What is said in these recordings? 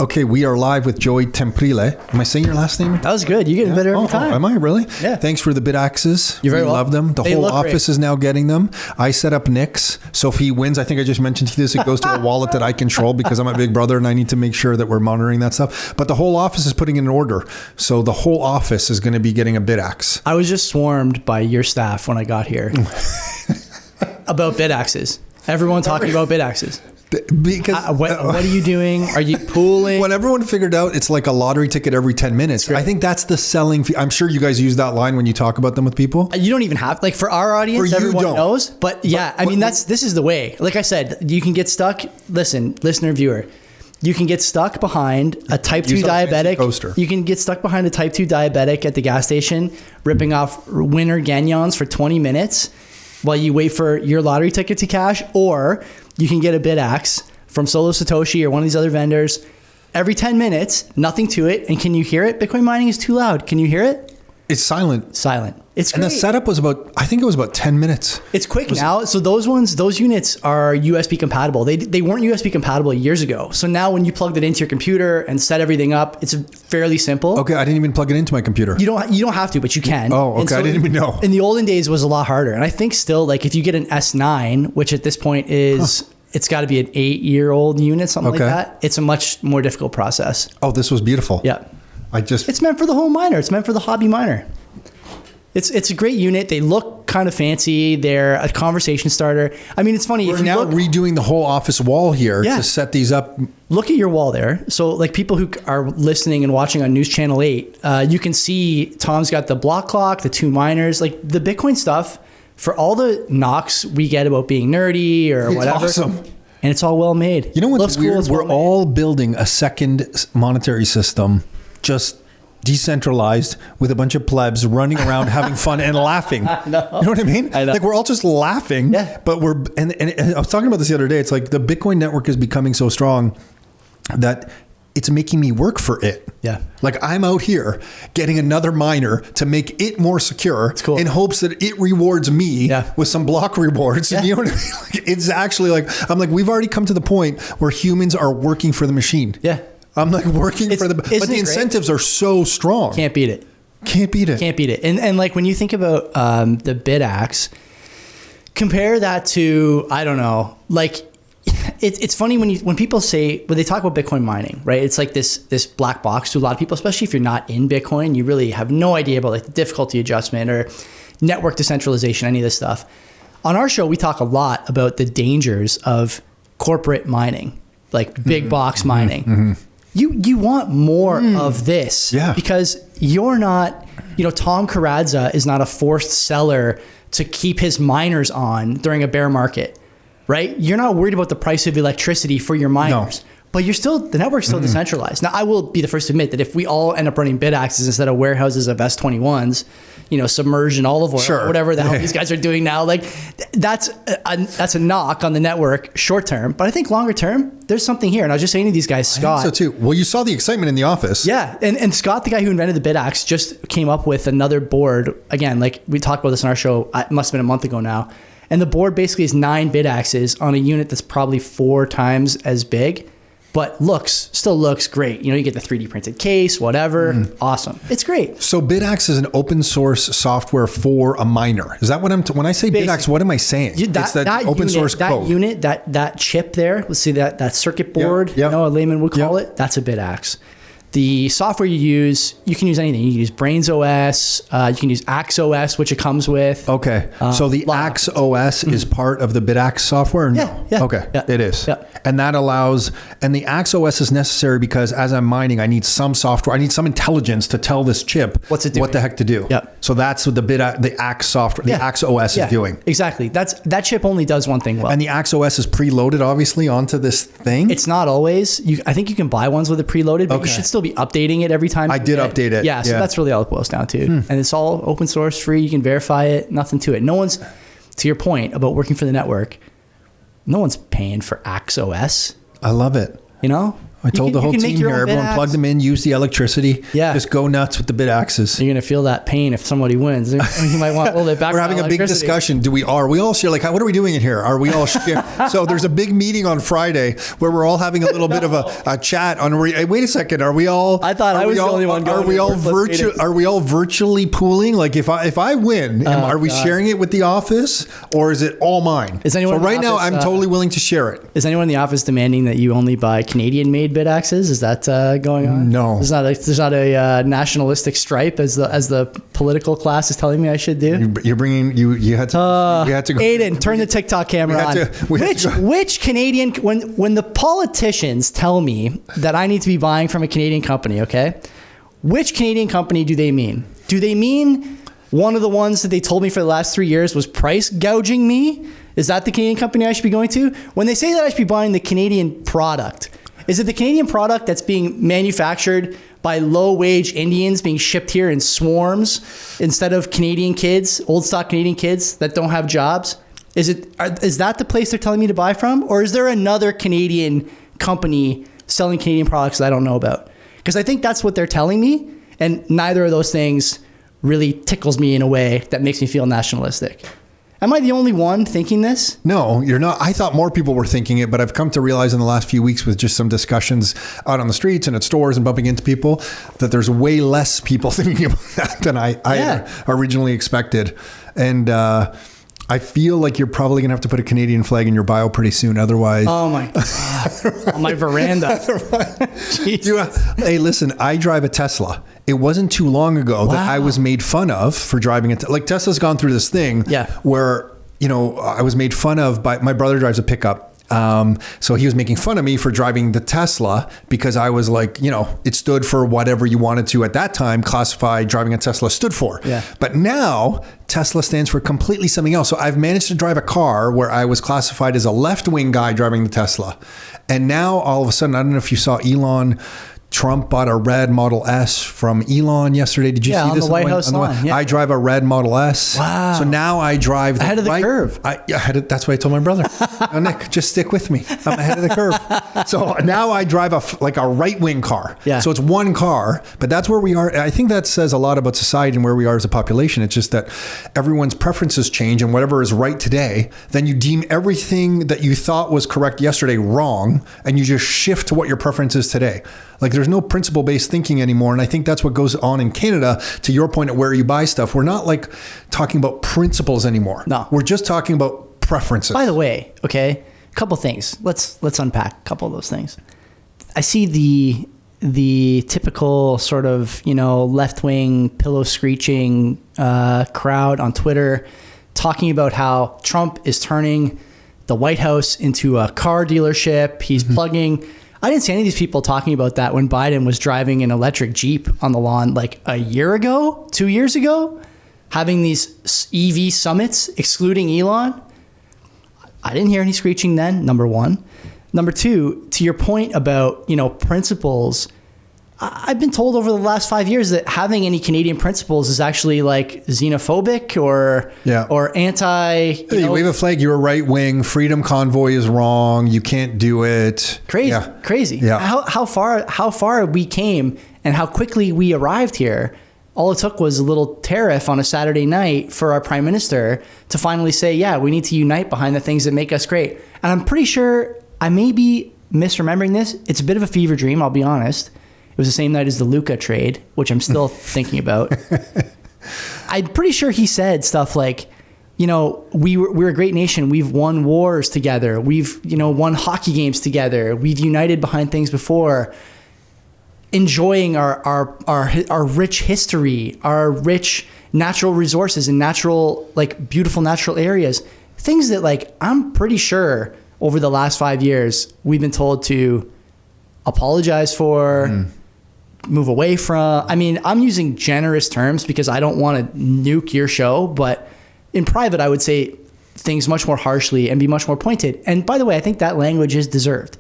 Okay, we are live with Joey Temprile. Am I saying your last name? That was good. You're getting better every time. Am I really? Yeah. Thanks for the Bitaxes. You're very welcome. Love them. The whole office is now getting them. I set up Nick's. So if he wins, I think I just mentioned to you this, it goes to a wallet that I control because I'm a big brother and I need to make sure that we're monitoring that stuff. But the whole office is putting in an order. So the whole office is going to be getting a Bitaxe. I was just swarmed by your staff when I got here about Bitaxes. Everyone talking about Bitaxes. Because what are you doing? Are you pooling? When everyone figured out it's like a lottery ticket every 10 minutes, right. I think that's the selling fee. I'm sure you guys use that line when you talk about them with people. You don't even have, like for our audience, everyone knows. But yeah, I mean, this is the way. Like I said, you can get stuck. Listen, listener, viewer, you can get stuck behind a type 2 diabetic. You can get stuck behind a type 2 diabetic at the gas station, ripping off winter Gagnons for 20 minutes while you wait for your lottery ticket to cash, or you can get a Bitaxe from Solo Satoshi or one of these other vendors every 10 minutes, nothing to it. And can you hear it? Bitcoin mining is too loud. Can you hear it? It's silent. Silent. It's great. And the setup was I think it was about 10 minutes. It's quick now. So those units are USB compatible. They weren't USB compatible years ago. So now when you plugged it into your computer and set everything up, it's fairly simple. Okay, I didn't even plug it into my computer. You don't have to, but you can. Oh, okay. So I didn't even know. In the olden days, it was a lot harder. And I think still, like if you get an S9, which at this point is... It's got to be an 8-year-old unit, something like that. It's a much more difficult process. Oh, this was beautiful. Yeah. It's meant for the home miner. It's meant for the hobby miner. It's a great unit. They look kind of fancy. They're a conversation starter. I mean, it's funny. We're now redoing the whole office wall here to set these up. Look at your wall there. So like people who are listening and watching on News Channel 8, you can see Tom's got the block clock, the 2 miners, like the Bitcoin stuff. For all the knocks we get about being nerdy or whatever. It's awesome. And it's all well made. You know what's weird? We're all building a second monetary system, just decentralized, with a bunch of plebs running around having fun and laughing. I know. You know what I mean? I know. Like we're all just laughing. Yeah. But and I was talking about this the other day. It's like the Bitcoin network is becoming so strong that it's making me work for it. Yeah. Like I'm out here getting another miner to make it more secure in hopes that it rewards me with some block rewards. Yeah. You know what I mean? Like, it's actually like, I'm like, we've already come to the point where humans are working for the machine. Yeah. I'm like working for but the incentives are so strong. Can't beat it. Can't beat it. Can't beat it. And like when you think about the Bitaxe, compare that to, I don't know, like, it's funny when people say, when they talk about Bitcoin mining, right? It's like this black box to a lot of people, especially if you're not in Bitcoin. You really have no idea about like the difficulty adjustment or network decentralization, any of this stuff. On our show, we talk a lot about the dangers of corporate mining, like big box mining. Mm-hmm. You want more of this because you're not, Tom Karadza is not a forced seller to keep his miners on during a bear market. Right? You're not worried about the price of electricity for your miners, but the network's still decentralized. Now, I will be the first to admit that if we all end up running Bitaxes instead of warehouses of S21s, submerged in olive oil, or whatever the hell these guys are doing now, like that's a knock on the network short term. But I think longer term, there's something here. And I was just saying to these guys, Scott. I think so too. Well, you saw the excitement in the office. Yeah. And Scott, the guy who invented the Bitaxe, just came up with another board. Again, like we talked about this on our show, it must have been a month ago now. And the board basically is 9 Bitaxes on a unit that's probably 4 times as big, but still looks great. You get the 3D printed case, whatever. Awesome. It's great. So Bitaxe is an open source software for a miner. Is that what when I say Bitaxe, what am I saying? It's that open source code. That unit, that chip there, let's see that circuit board, a layman would call it, that's a Bitaxe. The software you can use anything. You can use Brains OS. You can use Axe OS, which it comes with. Okay. So the Axe OS is part of the Bitaxe software? No? Yeah. Okay. Yeah. It is. Yeah. And that allows, and the Axe OS is necessary because as I'm mining, I need some software. I need some intelligence to tell this chip what the heck to do. Yeah. So that's what the Axe software, the Axe OS is doing. Exactly. That chip only does one thing well. And the Axe OS is preloaded, obviously, onto this thing? It's not always. I think you can buy ones with it preloaded, but you should still be updating it every time. I did update it. Yeah, so that's really all it boils down to. And it's all open source, free. You can verify it. Nothing to it. No one's, to your point about working for the network, no one's paying for Axe OS. I love it. I told the whole team here, everyone plug them in, use the electricity. Yeah. Just go nuts with the Bitaxes. You're going to feel that pain if somebody wins. You might want a little bit back. We're having a big discussion. Are we all share? Like, what are we doing in here? Are we all share? So there's a big meeting on Friday where we're all having a little bit of a chat on, hey, wait a second. Are we all? I thought I was the only one going. Are we all virtually pooling? Like if I win, are we sharing it with the office or is it all mine? Is anyone so right now I'm totally willing to share it. Is anyone in the office demanding that you only buy Canadian-made Bitaxes? Is that going on? No. There's not a nationalistic stripe as the political class is telling me I should do. You're bringing you had to go. Aiden, turn the TikTok camera on. Which Canadian when the politicians tell me that I need to be buying from a Canadian company, okay? Which Canadian company do they mean? Do they mean one of the ones that they told me for the last 3 years was price gouging me? Is that the Canadian company I should be going to? When they say that I should be buying the Canadian product, is it the Canadian product that's being manufactured by low-wage Indians being shipped here in swarms instead of Canadian kids, old stock Canadian kids that don't have jobs? Is that the place they're telling me to buy from? Or is there another Canadian company selling Canadian products that I don't know about? Because I think that's what they're telling me, and neither of those things really tickles me in a way that makes me feel nationalistic. Am I the only one thinking this? No, you're not. I thought more people were thinking it, but I've come to realize in the last few weeks with just some discussions out on the streets and at stores and bumping into people that there's way less people thinking about that than I originally expected. And I feel like you're probably going to have to put a Canadian flag in your bio pretty soon. Otherwise... Oh, my God. On my veranda. Hey, listen, I drive a Tesla. It wasn't too long ago that I was made fun of for driving it. Like Tesla's gone through this thing where, I was made fun of by my brother drives a pickup. So he was making fun of me for driving the Tesla because I was like, it stood for whatever you wanted to at that time classify driving a Tesla stood for. Yeah. But now Tesla stands for completely something else. So I've managed to drive a car where I was classified as a left-wing guy driving the Tesla. And now all of a sudden, I don't know if you saw Elon Trump bought a red Model S from Elon yesterday. Did you see this? On the White House lawn. I drive a red Model S. Wow. So now I drive ahead of the curve. That's what I told my brother. No, Nick, just stick with me. I'm ahead of the curve. So now I drive a right-wing car. Yeah. So it's one car, but that's where we are. I think that says a lot about society and where we are as a population. It's just that everyone's preferences change, and whatever is right today, then you deem everything that you thought was correct yesterday wrong, and you just shift to what your preference is today. Like there's no principle-based thinking anymore. And I think that's what goes on in Canada, to your point of where you buy stuff. We're not like talking about principles anymore. No. We're just talking about preferences. By the way, okay, a couple things. Let's unpack a couple of those things. I see the typical sort of, left-wing pillow screeching crowd on Twitter talking about how Trump is turning the White House into a car dealership. He's plugging... I didn't see any of these people talking about that when Biden was driving an electric Jeep on the lawn like a year ago, 2 years ago, having these EV summits excluding Elon. I didn't hear any screeching then, number one. Number two, to your point about, principles, I've been told over the last 5 years that having any Canadian principles is actually like xenophobic or anti. You wave a flag, you're a right wing. Freedom Convoy is wrong. You can't do it. Crazy. Yeah. How far we came and how quickly we arrived here. All it took was a little tariff on a Saturday night for our prime minister to finally say, yeah, we need to unite behind the things that make us great. And I'm pretty sure I may be misremembering this. It's a bit of a fever dream, I'll be honest. It was the same night as the Luca trade, which I'm still thinking about. I'm pretty sure he said stuff like, we're a great nation. We've won wars together. We've, won hockey games together. We've united behind things before. Enjoying our rich history, our rich natural resources and natural, beautiful natural areas. Things that, I'm pretty sure over the last 5 years, we've been told to apologize for, move away from. I mean, I'm using generous terms because I don't want to nuke your show, but in private, I would say things much more harshly and be much more pointed. And by the way, I think that language is deserved.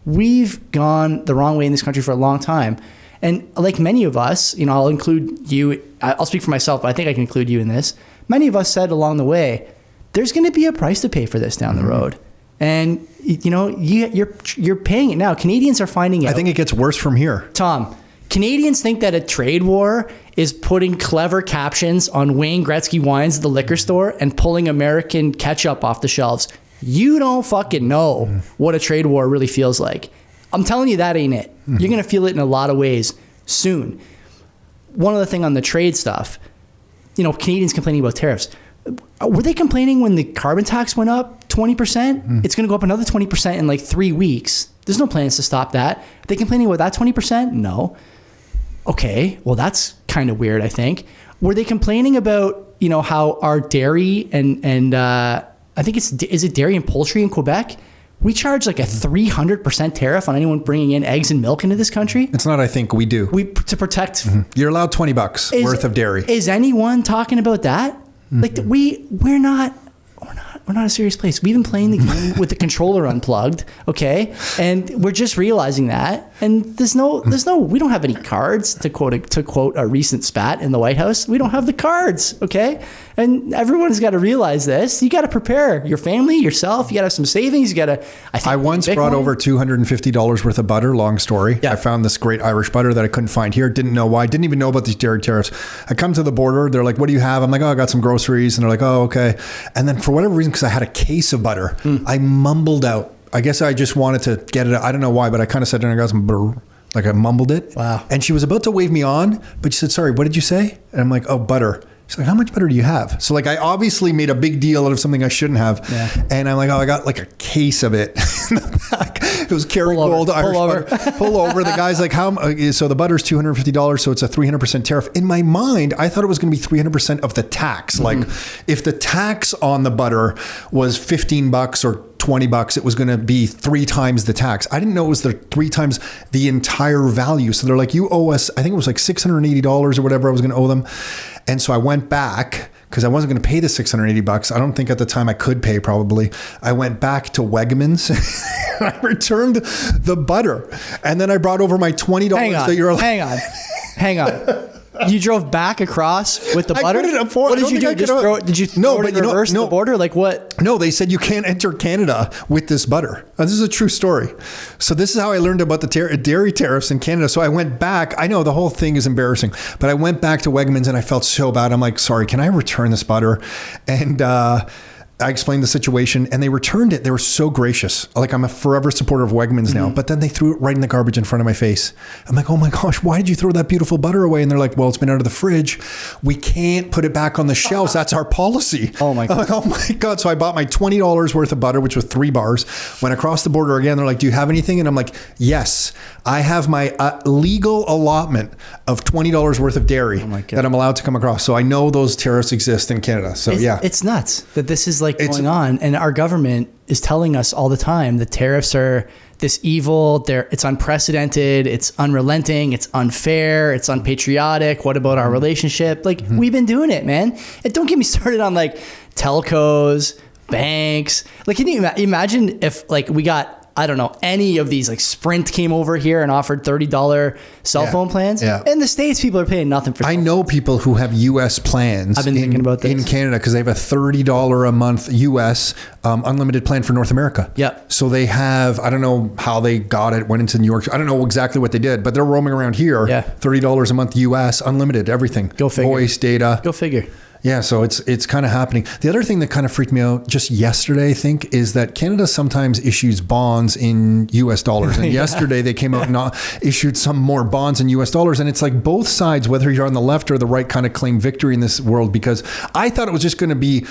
We've gone the wrong way in this country for a long time. And like many of us, I'll include you, I'll speak for myself, but I think I can include you in this. Many of us said along the way, there's going to be a price to pay for this down the road. And you're paying it now. Canadians are finding out. I think it gets worse from here. Tom, Canadians think that a trade war is putting clever captions on Wayne Gretzky wines at the liquor store and pulling American ketchup off the shelves. You don't fucking know what a trade war really feels like. I'm telling you, that ain't it. You're going to feel it in a lot of ways soon. One other thing on the trade stuff, Canadians complaining about tariffs. Were they complaining when the carbon tax went up 20%? It's going to go up another 20% in like 3 weeks. There's no plans to stop that. Are they complaining about that 20%? No. Okay, well, that's kind of weird, I think. Were they complaining about, how our dairy and I think is it dairy and poultry in Quebec? We charge like a 300% tariff on anyone bringing in eggs and milk into this country. It's not, I think we do. To protect. You're allowed $20 worth of dairy. Is anyone talking about that? Like we're not a serious place. We've been playing the game with the controller unplugged, okay? And we're just realizing that. And there's no we don't have any cards, to quote a recent spat in the White House. We don't have the cards, okay? And everyone's got to realize this. You got to prepare your family, yourself. You got to have some savings. I once brought over $250 worth of butter. Long story. Yeah. I found this great Irish butter that I couldn't find here. Didn't know why. Didn't even know about these dairy tariffs. I come to the border. They're like, "What do you have?" I'm like, "Oh, I got some groceries." And they're like, "Oh, okay." And then for whatever reason, because I had a case of butter, I mumbled out. I guess I just wanted to get it. I don't know why, but I kind of said, "I got some butter." Like I mumbled it. Wow. And she was about to wave me on, but she said, "Sorry, what did you say?" And I'm like, "Oh, butter." She's like, "How much butter do you have?" So like I obviously made a big deal out of something I shouldn't have. Yeah. And I'm like, "Oh, I got like a case of it in the back." It was Kerrygold Irish butter. Pull over. The guy's like, "How?" So the butter's $250. So it's a 300% tariff. In my mind, I thought it was going to be 300% of the tax. Like if the tax on the butter was $15 or $20, it was going to be 3 times the tax. I didn't know it was 3 times the entire value. So they're like, "You owe us," I think it was like $680 or whatever I was going to owe them. And so I went back because I wasn't going to pay the $680. I don't think at the time I could pay, probably. I went back to Wegmans. I returned the butter. And then I brought over my $20 that you're allowed. Hang on. You drove back across with the butter? I couldn't afford. What did you do? Did you throw it in reverse the border? Like what? No, they said you can't enter Canada with this butter. This is a true story. So this is how I learned about the dairy tariffs in Canada. So I went back. I know the whole thing is embarrassing, but I went back to Wegmans and I felt so bad. I'm like, "Sorry, can I return this butter?" And I explained the situation and they returned it. They were so gracious. Like I'm a forever supporter of Wegmans now, but then they threw it right in the garbage in front of my face. I'm like, "Oh my gosh, why did you throw that beautiful butter away?" And they're like, "Well, it's been out of the fridge. We can't put it back on the shelves. That's our policy." Oh my God. I'm like, "Oh my God." So I bought my $20 worth of butter, which was 3 bars, went across the border again. They're like, "Do you have anything?" And I'm like, "Yes, I have my legal allotment of $20 worth of dairy that I'm allowed to come across." So I know those tariffs exist in Canada. So it's nuts that this is like going on, and our government is telling us all the time the tariffs are this evil. It's unprecedented. It's unrelenting. It's unfair. It's unpatriotic. What about our relationship? Like we've been doing it, man. And don't get me started on like telcos, banks. Like, can you imagine if like we got, I don't know, any of these, like Sprint came over here and offered $30 cell phone plans. Yeah. In the States, people are paying nothing for. I know people who have U.S. plans. I've been thinking about this. In Canada, because they have a $30 a month U.S. Unlimited plan for North America. Yeah. So they have, I don't know how they got it, went into New York. I don't know exactly what they did, but they're roaming around here. Yeah. $30 a month U.S. unlimited, everything. Go figure. Voice, data. Go figure. Yeah, so it's kind of happening. The other thing that kind of freaked me out just yesterday, I think, is that Canada sometimes issues bonds in US dollars. And yesterday they came out and issued some more bonds in US dollars. And it's like both sides, whether you're on the left or the right, kind of claim victory in this world, because I thought it was just going to be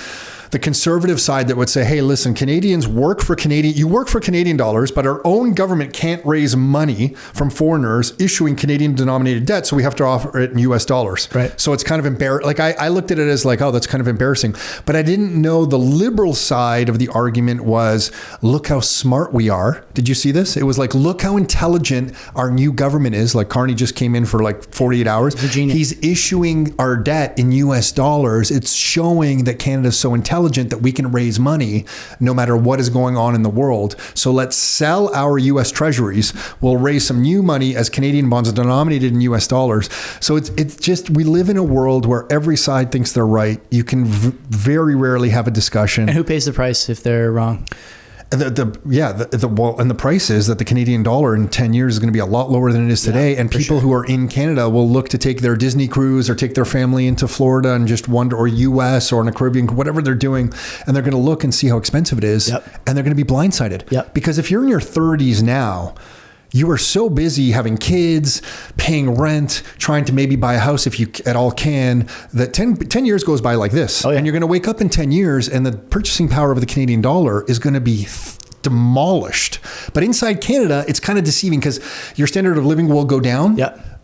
the conservative side that would say, "Hey, listen, Canadians work for Canadian dollars, but our own government can't raise money from foreigners issuing Canadian denominated debt, so we have to offer it in US dollars." Right. So it's kind of embarrassing. Like I looked at it as like, "Oh, that's kind of embarrassing." But I didn't know the liberal side of the argument was, "Look how smart we are." Did you see this? It was like, "Look how intelligent our new government is." Like Carney just came in for like 48 hours. Virginia. He's issuing our debt in US dollars. It's showing that Canada's so intelligent that we can raise money no matter what is going on in the world. So let's sell our US treasuries. We'll raise some new money as Canadian bonds denominated in US dollars. So it's just, we live in a world where every side thinks they're right. You can very rarely have a discussion. And who pays the price if they're wrong? And the price is that the Canadian dollar in 10 years is going to be a lot lower than it is today. And people who are in Canada will look to take their Disney cruise or take their family into Florida and just wander, or US or in a Caribbean, whatever they're doing. And they're going to look and see how expensive it is. And they're going to be blindsided. Because if you're in your 30s now, you are so busy having kids, paying rent, trying to maybe buy a house if you at all can, that 10 years goes by like this. And you're going to wake up in 10 years and the purchasing power of the Canadian dollar is going to be demolished. But inside Canada, it's kind of deceiving because your standard of living will go down.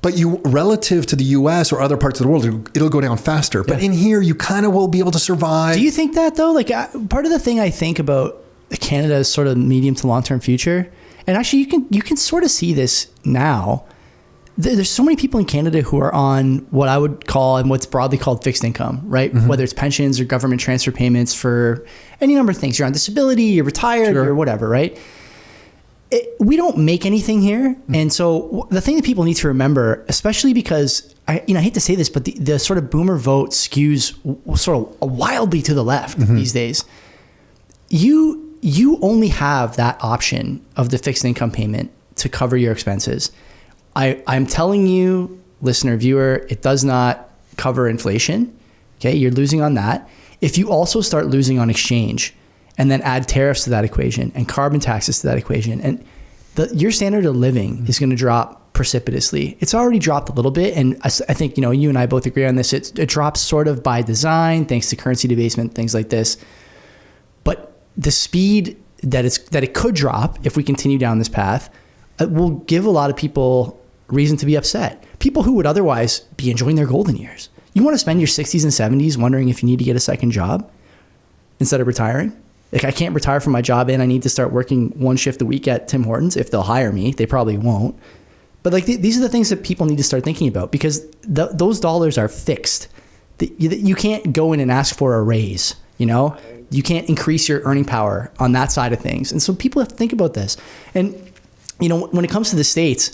But relative to the US or other parts of the world, it'll go down faster. But in here, you kind of will be able to survive. Do you think that though? Like part of the thing I think about Canada's sort of medium to long-term future, and actually you can sort of see this now. There's so many people in Canada who are on what I would call and what's broadly called fixed income, right? Whether it's pensions or government transfer payments for any number of things. You're on disability, you're retired, or whatever, right? We don't make anything here. And so the thing that people need to remember, especially because I hate to say this, but the sort of boomer vote skews sort of wildly to the left these days. You only have that option of the fixed income payment to cover your expenses. I'm telling you, listener, viewer, it does not cover inflation. Okay, you're losing on that. If you also start losing on exchange and then add tariffs to that equation and carbon taxes to that equation, and your standard of living is going to drop precipitously. It's already dropped a little bit, and I think you and I both agree on this. It drops sort of by design, thanks to currency debasement, things like this. But the speed that it could drop if we continue down this path will give a lot of people reason to be upset. People who would otherwise be enjoying their golden years. You want to spend your 60s and 70s wondering if you need to get a second job instead of retiring? Like, I can't retire from my job and I need to start working one shift a week at Tim Hortons. If they'll hire me, they probably won't. But like these are the things that people need to start thinking about, because those dollars are fixed. You can't go in and ask for a raise, You can't increase your earning power on that side of things. And so people have to think about this. And, when it comes to the States,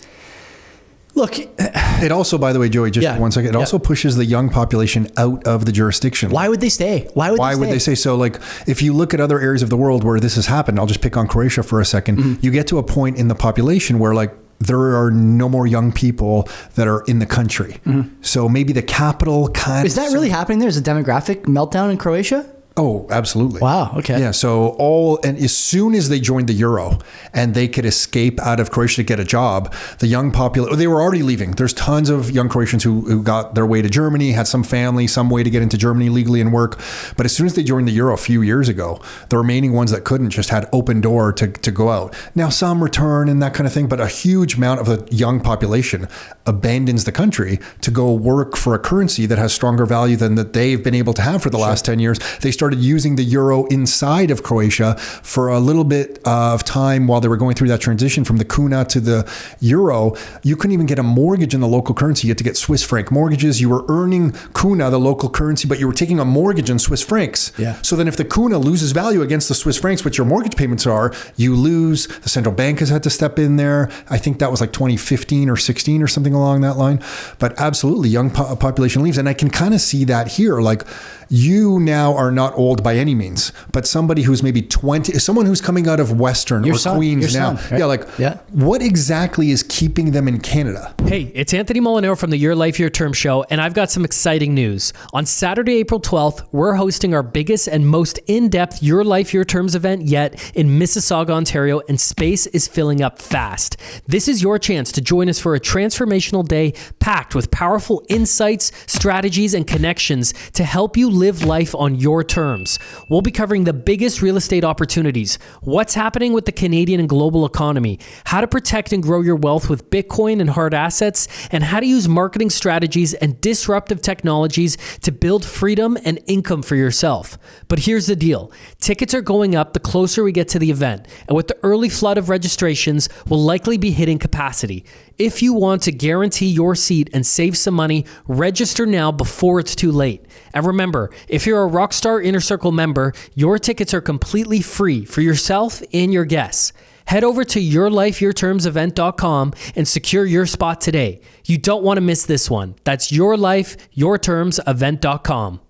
look. It also, by the way, Joey, just 1 second, it also pushes the young population out of the jurisdiction. Why would they stay? Why would they stay? So, like, if you look at other areas of the world where this has happened, I'll just pick on Croatia for a second. You get to a point in the population where, like, there are no more young people that are in the country. So maybe the capital Is that really happening? There's a demographic meltdown in Croatia? Oh, absolutely. Wow. Okay. Yeah. So as soon as they joined the euro and they could escape out of Croatia to get a job, the young population, they were already leaving. There's tons of young Croatians who got their way to Germany, had some family, some way to get into Germany legally and work. But as soon as they joined the euro a few years ago, the remaining ones that couldn't just had open door to go out. Now some return and that kind of thing, but a huge amount of the young population abandons the country to go work for a currency that has stronger value than that they've been able to have for the last 10 years. They started using the euro inside of Croatia for a little bit of time while they were going through that transition from the kuna to the euro. You couldn't even get a mortgage in the local currency. You had to get Swiss franc mortgages. You were earning kuna, the local currency, but you were taking a mortgage in Swiss francs. So then if the kuna loses value against the Swiss francs, which your mortgage payments are, you lose. The central bank has had to step in there. I think that was like 2015 or 16 or something along that line. But absolutely, young population leaves. And I can kind of see that here. Like, you now are not old by any means, but somebody who's maybe 20, someone who's coming out of Western or Queens now. Right? What exactly is keeping them in Canada? Hey, it's Anthony Molinaro from the Your Life, Your Term show, and I've got some exciting news. On Saturday, April 12th, we're hosting our biggest and most in-depth Your Life, Your Terms event yet in Mississauga, Ontario, and space is filling up fast. This is your chance to join us for a transformational day packed with powerful insights, strategies, and connections to help you live life on your terms. We'll be covering the biggest real estate opportunities, what's happening with the Canadian and global economy, how to protect and grow your wealth with Bitcoin and hard assets, and how to use marketing strategies and disruptive technologies to build freedom and income for yourself. But here's the deal. Tickets are going up the closer we get to the event, and with the early flood of registrations, we'll likely be hitting capacity. If you want to guarantee your seat and save some money, register now before it's too late. And remember, if you're a Rockstar Inner Circle member, your tickets are completely free for yourself and your guests. Head over to yourlifeyourtermsevent.com and secure your spot today. You don't want to miss this one. That's yourlifeyourtermsevent.com.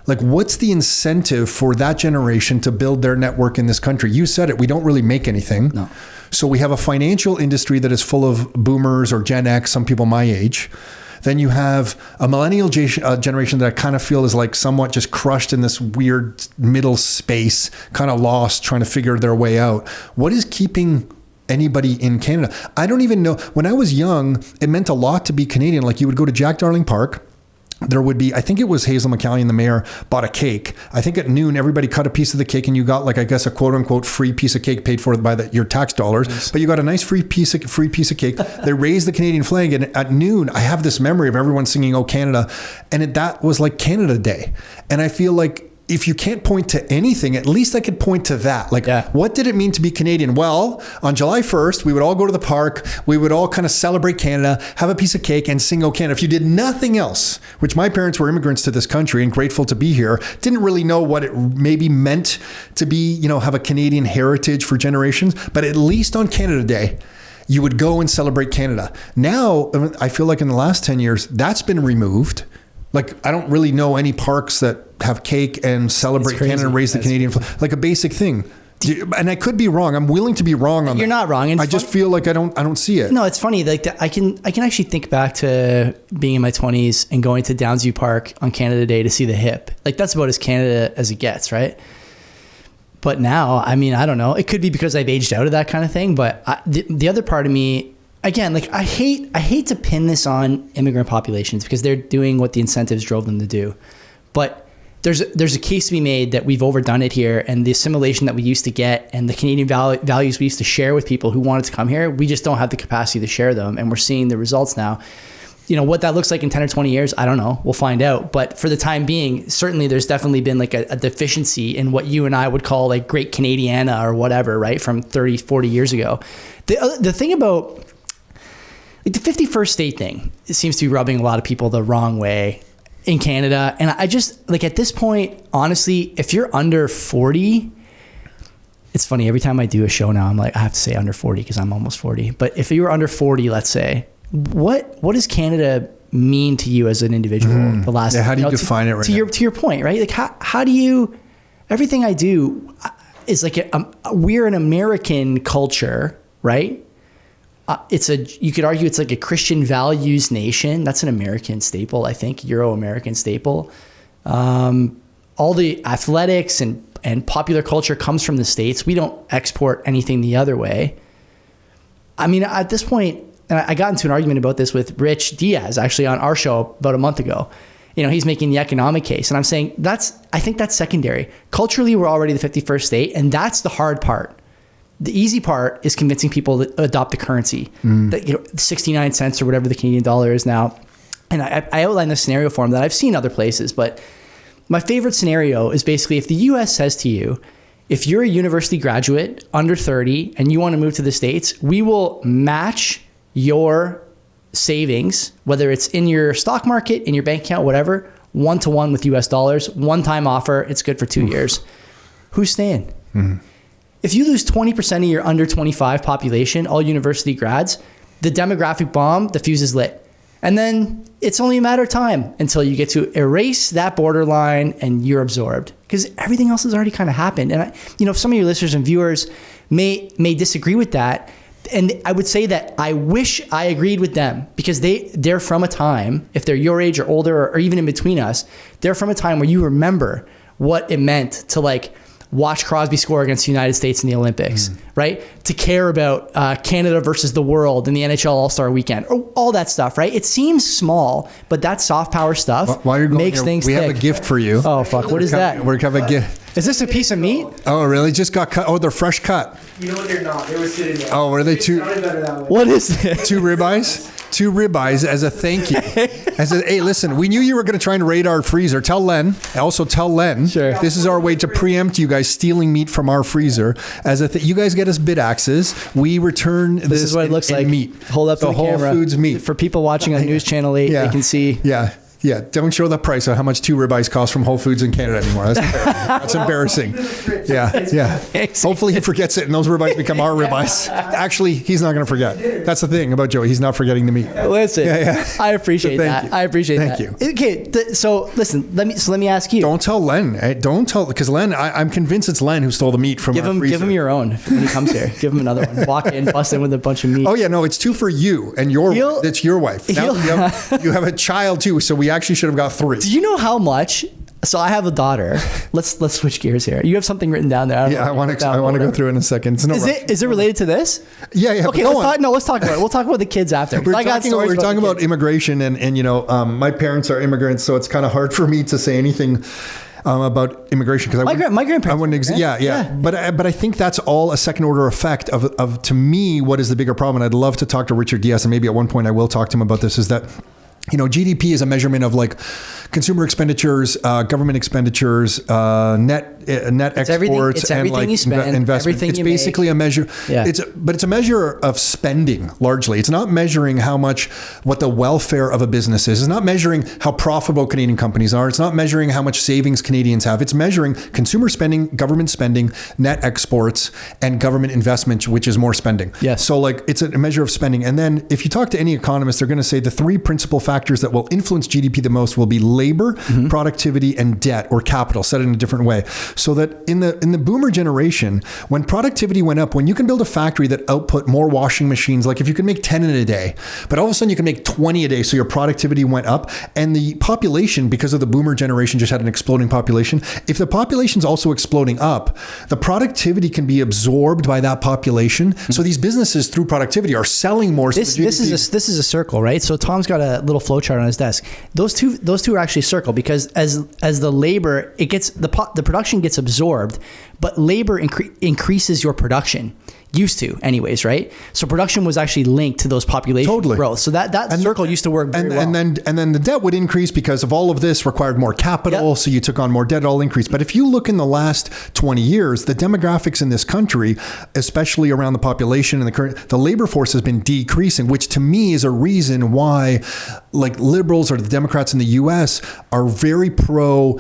Like, what's the incentive for that generation to build their network in this country? You said it, we don't really make anything. No. So we have a financial industry that is full of boomers or Gen X, some people my age. Then you have a millennial generation that I kind of feel is like somewhat just crushed in this weird middle space, kind of lost, trying to figure their way out. What is keeping anybody in Canada? I don't even know. When I was young, it meant a lot to be Canadian. Like, you would go to Jack Darling Park. There would be, I think it was Hazel McCallion, the mayor, bought a cake. I think at noon, everybody cut a piece of the cake and you got, like, I guess, a quote unquote free piece of cake paid for by your tax dollars. Yes. But you got a nice free piece of cake. They raised the Canadian flag. And at noon, I have this memory of everyone singing, "Oh, Canada." And that was like Canada Day. And I feel like, if you can't point to anything, at least I could point to that. Like, what did it mean to be Canadian? Well, on July 1st, we would all go to the park. We would all kind of celebrate Canada, have a piece of cake, and sing "Oh, Canada." If you did nothing else, which my parents were immigrants to this country and grateful to be here, didn't really know what it maybe meant to be, have a Canadian heritage for generations. But at least on Canada Day, you would go and celebrate Canada. Now, I feel like in the last 10 years, that's been removed. Like, I don't really know any parks that have cake and celebrate Canada and raise the Canadian flag, like a basic thing. And I could be wrong. I'm willing to be wrong on that. You're not wrong. And I just feel like I don't see it. No, it's funny. Like, I can actually think back to being in my 20s and going to Downsview Park on Canada Day to see the hip. Like, that's about as Canada as it gets, right? But now, I mean, I don't know. It could be because I've aged out of that kind of thing. But the other part of me, again, like, I hate to pin this on immigrant populations because they're doing what the incentives drove them to do. But there's a case to be made that we've overdone it here, and the assimilation that we used to get and the Canadian values we used to share with people who wanted to come here, we just don't have the capacity to share them. And we're seeing the results now. What that looks like in 10 or 20 years, I don't know. We'll find out. But for the time being, certainly there's definitely been like a deficiency in what you and I would call like Great Canadiana or whatever, right? From 30, 40 years ago. The thing about like the 51st state thing, it seems to be rubbing a lot of people the wrong way in Canada. And I just, like, at this point, honestly, if you're under 40, it's funny, every time I do a show now, I'm like, I have to say under 40 because I'm almost 40. But if you were under 40, let's say, what does Canada mean to you as an individual? The last, how do you define it right now? To your point, right? Like, how do you, everything I do is like, we're an American culture, right? You could argue it's like a Christian values nation. That's an American staple, I think, Euro-American staple. All the athletics and popular culture comes from the States. We don't export anything the other way. I mean, at this point, and I got into an argument about this with Rich Diaz, actually, on our show about a month ago. He's making the economic case. And I'm saying I think that's secondary. Culturally, we're already the 51st state, and that's the hard part. The easy part is convincing people to adopt the currency, that 69 cents or whatever the Canadian dollar is now. And I outlined this scenario for them that I've seen other places, but my favorite scenario is basically if the US says to you, if you're a university graduate under 30 and you want to move to the States, we will match your savings, whether it's in your stock market, in your bank account, whatever, 1-to-1 with US dollars, one-time offer. It's good for 2 years. Who's staying? If you lose 20% of your under 25 population, all university grads, the demographic bomb, the fuse is lit. And then it's only a matter of time until you get to erase that borderline and you're absorbed because everything else has already kind of happened. And some of your listeners and viewers may disagree with that. And I would say that I wish I agreed with them because they're from a time, if they're your age or older or even in between us, they're from a time where you remember what it meant to like watch Crosby score against the United States in the Olympics, right? To care about Canada versus the world in the NHL All-Star Weekend, all that stuff, right? It seems small, but that soft power stuff makes things we thick. have a gift for you. Oh, fuck. What is that? We have a gift. Is this a piece of meat? Oh, really? Just got cut. Oh, they're fresh cut. You know what? They're not. They were sitting there. Oh, were they two? What is it? 2 ribeyes? 2 ribeyes as a thank you. Hey, listen, we knew you were going to try and raid our freezer. Tell Len. Also tell Len. Sure. This is our way to preempt you guys stealing meat from our freezer. You guys get us Bitaxes. We return this is what it looks like. Meat. Hold up the the Whole camera. Foods meat. For people watching on News Channel 8, they can see. Yeah. Yeah, don't show the price of how much 2 ribeyes cost from Whole Foods in Canada anymore. That's embarrassing. Yeah. Hopefully he forgets it and those ribeyes become our ribeyes. Actually, he's not going to forget. That's the thing about Joey. He's not forgetting the meat. Listen, I appreciate that. I appreciate that. Thank you. Okay, so listen, let me ask you. Don't tell Len. Don't tell, because Len, I'm convinced it's Len who stole the meat from our freezer. Give him your own when he comes here. Give him another one. Walk in, bust in with a bunch of meat. Oh yeah, no, it's 2 for you and it's your wife. Now you have a child too, so we actually should have got 3. Do you know how much? So I have a daughter. Let's switch gears here. You have something written down there. I want to go through it in a second. Is it related to this? Yeah. Okay, let's talk about it. We'll talk about the kids after. We're talking about immigration and my parents are immigrants, so it's kind of hard for me to say anything about immigration because my grandparents. I wouldn't. Yeah. But I think that's all a second order effect of to me what is the bigger problem. And I'd love to talk to Richard Diaz, and maybe at one point I will talk to him about this. Is that GDP is a measurement of like consumer expenditures, government expenditures, net exports, it's everything and like you spend, investment. It's basically a measure. Yeah. But it's a measure of spending largely. It's not measuring what the welfare of a business is. It's not measuring how profitable Canadian companies are. It's not measuring how much savings Canadians have. It's measuring consumer spending, government spending, net exports, and government investment, which is more spending. Yes. So like it's a measure of spending. And then if you talk to any economist, they're going to say the 3 principal factors that will influence GDP the most will be labor, productivity, and debt or capital, said in a different way. So that in the boomer generation, when productivity went up, when you can build a factory that output more washing machines, like if you can make 10 in a day, but all of a sudden you can make 20 a day, so your productivity went up, and the population, because of the boomer generation, just had an exploding population. If the population's also exploding up, the productivity can be absorbed by that population. So these businesses, through productivity, are selling more. This is a circle, right? So Tom's got a little flow chart on his desk. Those two are actually circle because as the labor, it gets the production gets absorbed, but labor increases your production. Used to anyways, right? So production was actually linked to those population growth. So that circle used to work very well. And then the debt would increase because of all of this required more capital. Yep. So you took on more debt, it all increased. But if you look in the last 20 years, the demographics in this country, especially around the population and the labor force has been decreasing, which to me is a reason why like liberals or the Democrats in the US are very pro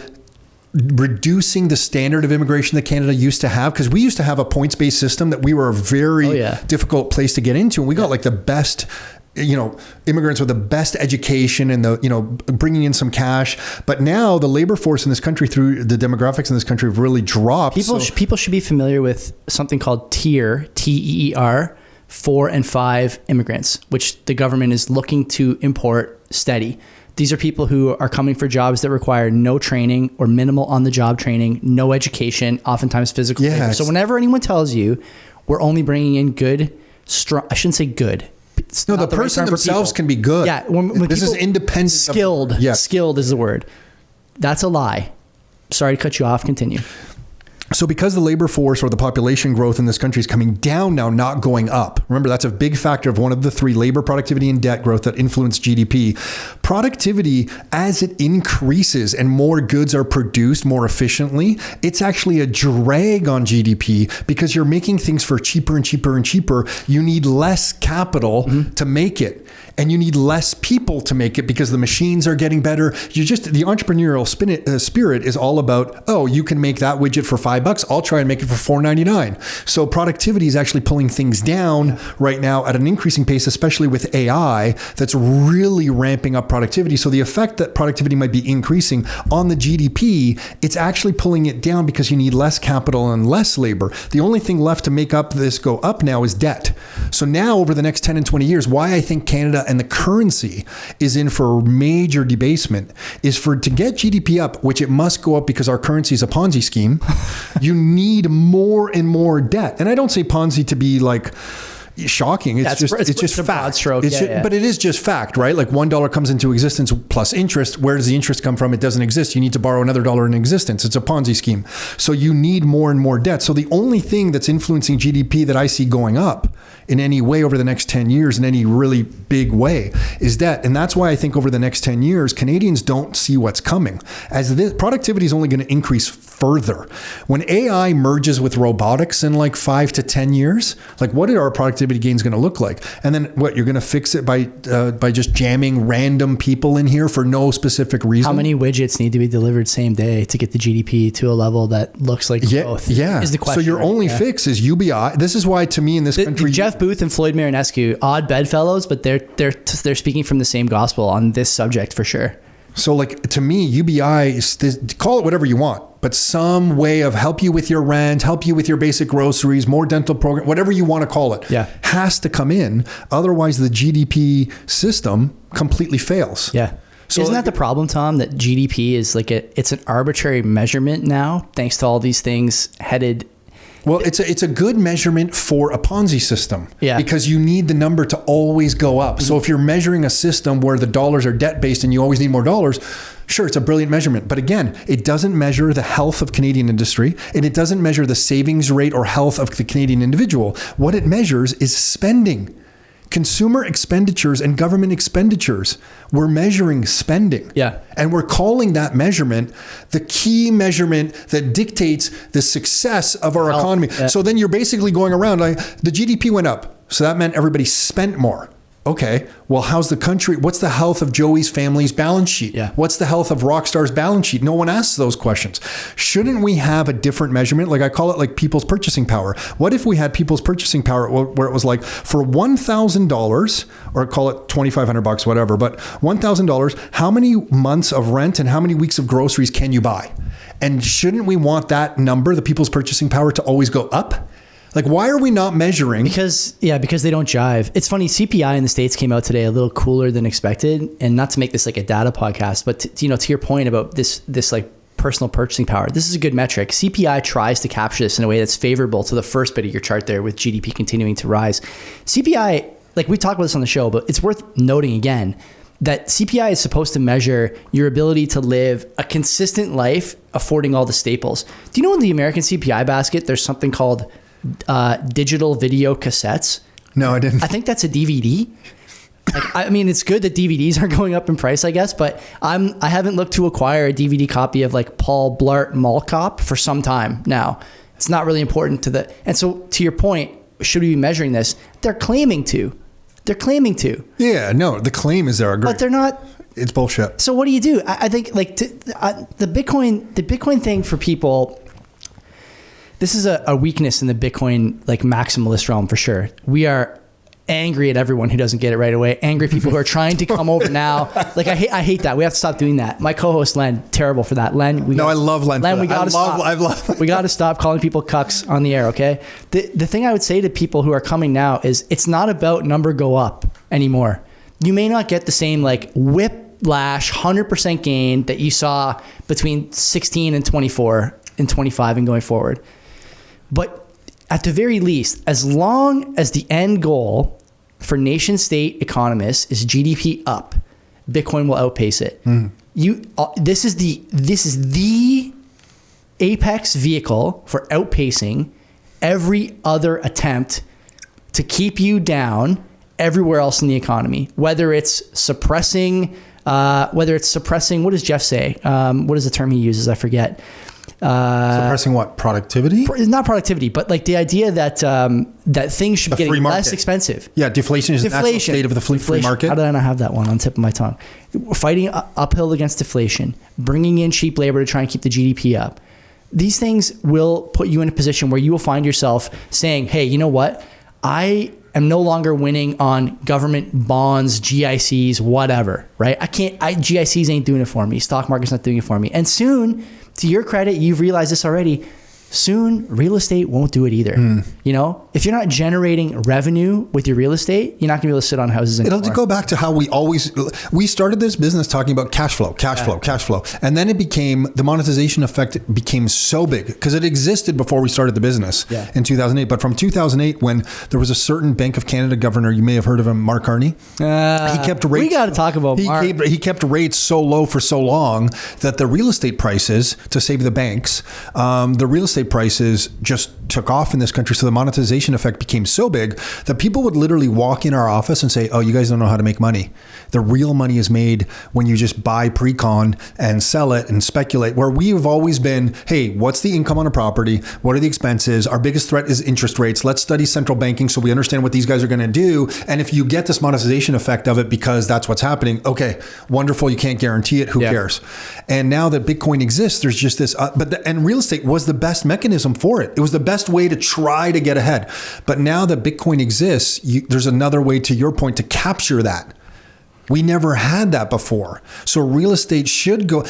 reducing the standard of immigration that Canada used to have, because we used to have a points-based system that we were a very difficult place to get into, and we got like the best immigrants with the best education and bringing in some cash. But now the labor force in this country, through the demographics in this country, have really dropped. People should be familiar with something called TEER, TEER, 4 and 5 immigrants, which the government is looking to import steady. These are people who are coming for jobs that require no training or minimal on-the-job training, no education, oftentimes physical labor. So whenever anyone tells you we're only bringing in good, strong, I shouldn't say good. No, the person themselves can be good. Yeah, when this is independent. Skilled. Skilled is the word. That's a lie. Sorry to cut you off. Continue. So because the labor force or the population growth in this country is coming down now, not going up. Remember, that's a big factor of one of the 3, labor, productivity, and debt growth, that influence GDP. Productivity, as it increases and more goods are produced more efficiently, it's actually a drag on GDP because you're making things for cheaper and cheaper and cheaper. You need less capital to make it. And you need less people to make it because the machines are getting better. The entrepreneurial spirit is all about, you can make that widget for $5. I'll try and make it for $4.99. So productivity is actually pulling things down right now at an increasing pace, especially with AI, that's really ramping up productivity. So the effect that productivity might be increasing on the GDP, it's actually pulling it down because you need less capital and less labor. The only thing left to make up this go up now is debt. So now over the next 10 and 20 years, why I think Canada and the currency is in for major debasement is to get GDP up, which it must go up because our currency is a Ponzi scheme. You need more and more debt. And I don't say Ponzi to be like shocking. It's just fact. Stroke. But it is just fact, right? Like $1 comes into existence plus interest. Where does the interest come from? It doesn't exist. You need to borrow another dollar in existence. It's a Ponzi scheme. So you need more and more debt. So the only thing that's influencing GDP that I see going up in any way over the next 10 years, in any really big way, is debt. And that's why I think over the next 10 years, Canadians don't see what's coming. As this productivity is only going to increase further. When AI merges with robotics in like 5 to 10 years, like what did our productivity productivity gain is going to look like. And then what, you're going to fix it by just jamming random people in here for no specific reason? How many widgets need to be delivered same day to get the GDP to a level that looks like growth? Yeah. Is the question. So your only fix is UBI. This is why, to me, in this country, Jeff Booth and Floyd Marinescu, odd bedfellows, but they're speaking from the same gospel on this subject for sure. So, like, to me, UBI is call it whatever you want, but some way of help you with your rent, help you with your basic groceries, more dental program, whatever you want to call it, has to come in. Otherwise, the GDP system completely fails. Yeah. So isn't that the problem, Tom, that GDP is like it's an arbitrary measurement now, thanks to all these things headed. Well, it's a good measurement for a Ponzi system, because you need the number to always go up. So if you're measuring a system where the dollars are debt-based and you always need more dollars, sure, it's a brilliant measurement. But again, it doesn't measure the health of Canadian industry, and it doesn't measure the savings rate or health of the Canadian individual. What it measures is spending. Consumer expenditures and government expenditures. We're measuring spending. Yeah. And we're calling that measurement the key measurement that dictates the success of our economy. Yeah. So then you're basically going around like the GDP went up. So that meant everybody spent more. Okay, well, how's the country? What's the health of Joey's family's balance sheet? Yeah. What's the health of Rockstar's balance sheet? No one asks those questions. Shouldn't we have a different measurement? Like I call it like people's purchasing power. What if we had people's purchasing power where it was like for $1,000, or call it $2,500, whatever, but $1,000, how many months of rent and how many weeks of groceries can you buy? And shouldn't we want that number, the people's purchasing power, to always go up? Like, why are we not measuring? Because they don't jive. It's funny, CPI in the States came out today a little cooler than expected. And not to make this like a data podcast, but to your point about this like personal purchasing power, this is a good metric. CPI tries to capture this in a way that's favorable to the first bit of your chart there with GDP continuing to rise. CPI, like we talked about this on the show, but it's worth noting again that CPI is supposed to measure your ability to live a consistent life affording all the staples. Do you know in the American CPI basket, there's something called digital video cassettes? No, I didn't. I think that's a DVD. Like, I mean, it's good that DVDs are going up in price, I guess, but I haven't looked to acquire a DVD copy of like Paul Blart Mall Cop for some time now. It's not really important and so to your point, should we be measuring this? They're claiming to. Yeah, no, the claim is there. I agree. But they're not. It's bullshit. So what do you do? I think like the Bitcoin thing for people. This is a weakness in the Bitcoin like maximalist realm for sure. We are angry at everyone who doesn't get it right away. Angry people who are trying to come over now. Like I hate that. We have to stop doing that. My co-host Len, terrible for that. Len, I love Len. Len, we got to stop. We got to stop calling people cucks on the air. Okay. The thing I would say to people who are coming now is it's not about number go up anymore. You may not get the same like whiplash 100% gain that you saw between 16 and 24 and 25 and going forward. But at the very least, as long as the end goal for nation state economists is GDP up, Bitcoin will outpace it. This is the apex vehicle for outpacing every other attempt to keep you down everywhere else in the economy, whether it's suppressing, what does Jeff say? What is the term he uses? I forget. Suppressing what? Productivity? Not productivity, but like the idea that that things should be getting less expensive. Yeah, deflation is the natural state of the free market. How did I not have that one on the tip of my tongue? Fighting uphill against deflation, bringing in cheap labor to try and keep the GDP up. These things will put you in a position where you will find yourself saying, hey, you know what? I am no longer winning on government bonds, GICs, whatever, right? GICs ain't doing it for me. Stock market's not doing it for me. And soon, to your credit, you've realized this already. Soon, real estate won't do it either. You know, if you're not generating revenue with your real estate, you're not gonna be able to sit on houses anymore. It'll go back to how we started this business talking about cash flow. And then the monetization effect became so big because it existed before we started the business in 2008. But from 2008, when there was a certain Bank of Canada governor, you may have heard of him, Mark Carney. He kept rates. We got to talk about Mark. He kept rates so low for so long that the real estate prices, to save the banks, the real estate prices just took off in this country. So the monetization effect became so big that people would literally walk in our office and say, oh, you guys don't know how to make money. The real money is made when you just buy pre-con and sell it and speculate, where we have always been, hey, what's the income on a property? What are the expenses? Our biggest threat is interest rates. Let's study central banking so we understand what these guys are going to do. And if you get this monetization effect of it because that's what's happening, okay, wonderful. You can't guarantee it. Who cares? And now that Bitcoin exists, there's just this, and real estate was the best mechanism for it. It was the best way to try to get ahead. But now that Bitcoin exists, there's another way, to your point, to capture that. We never had that before. So real estate should go.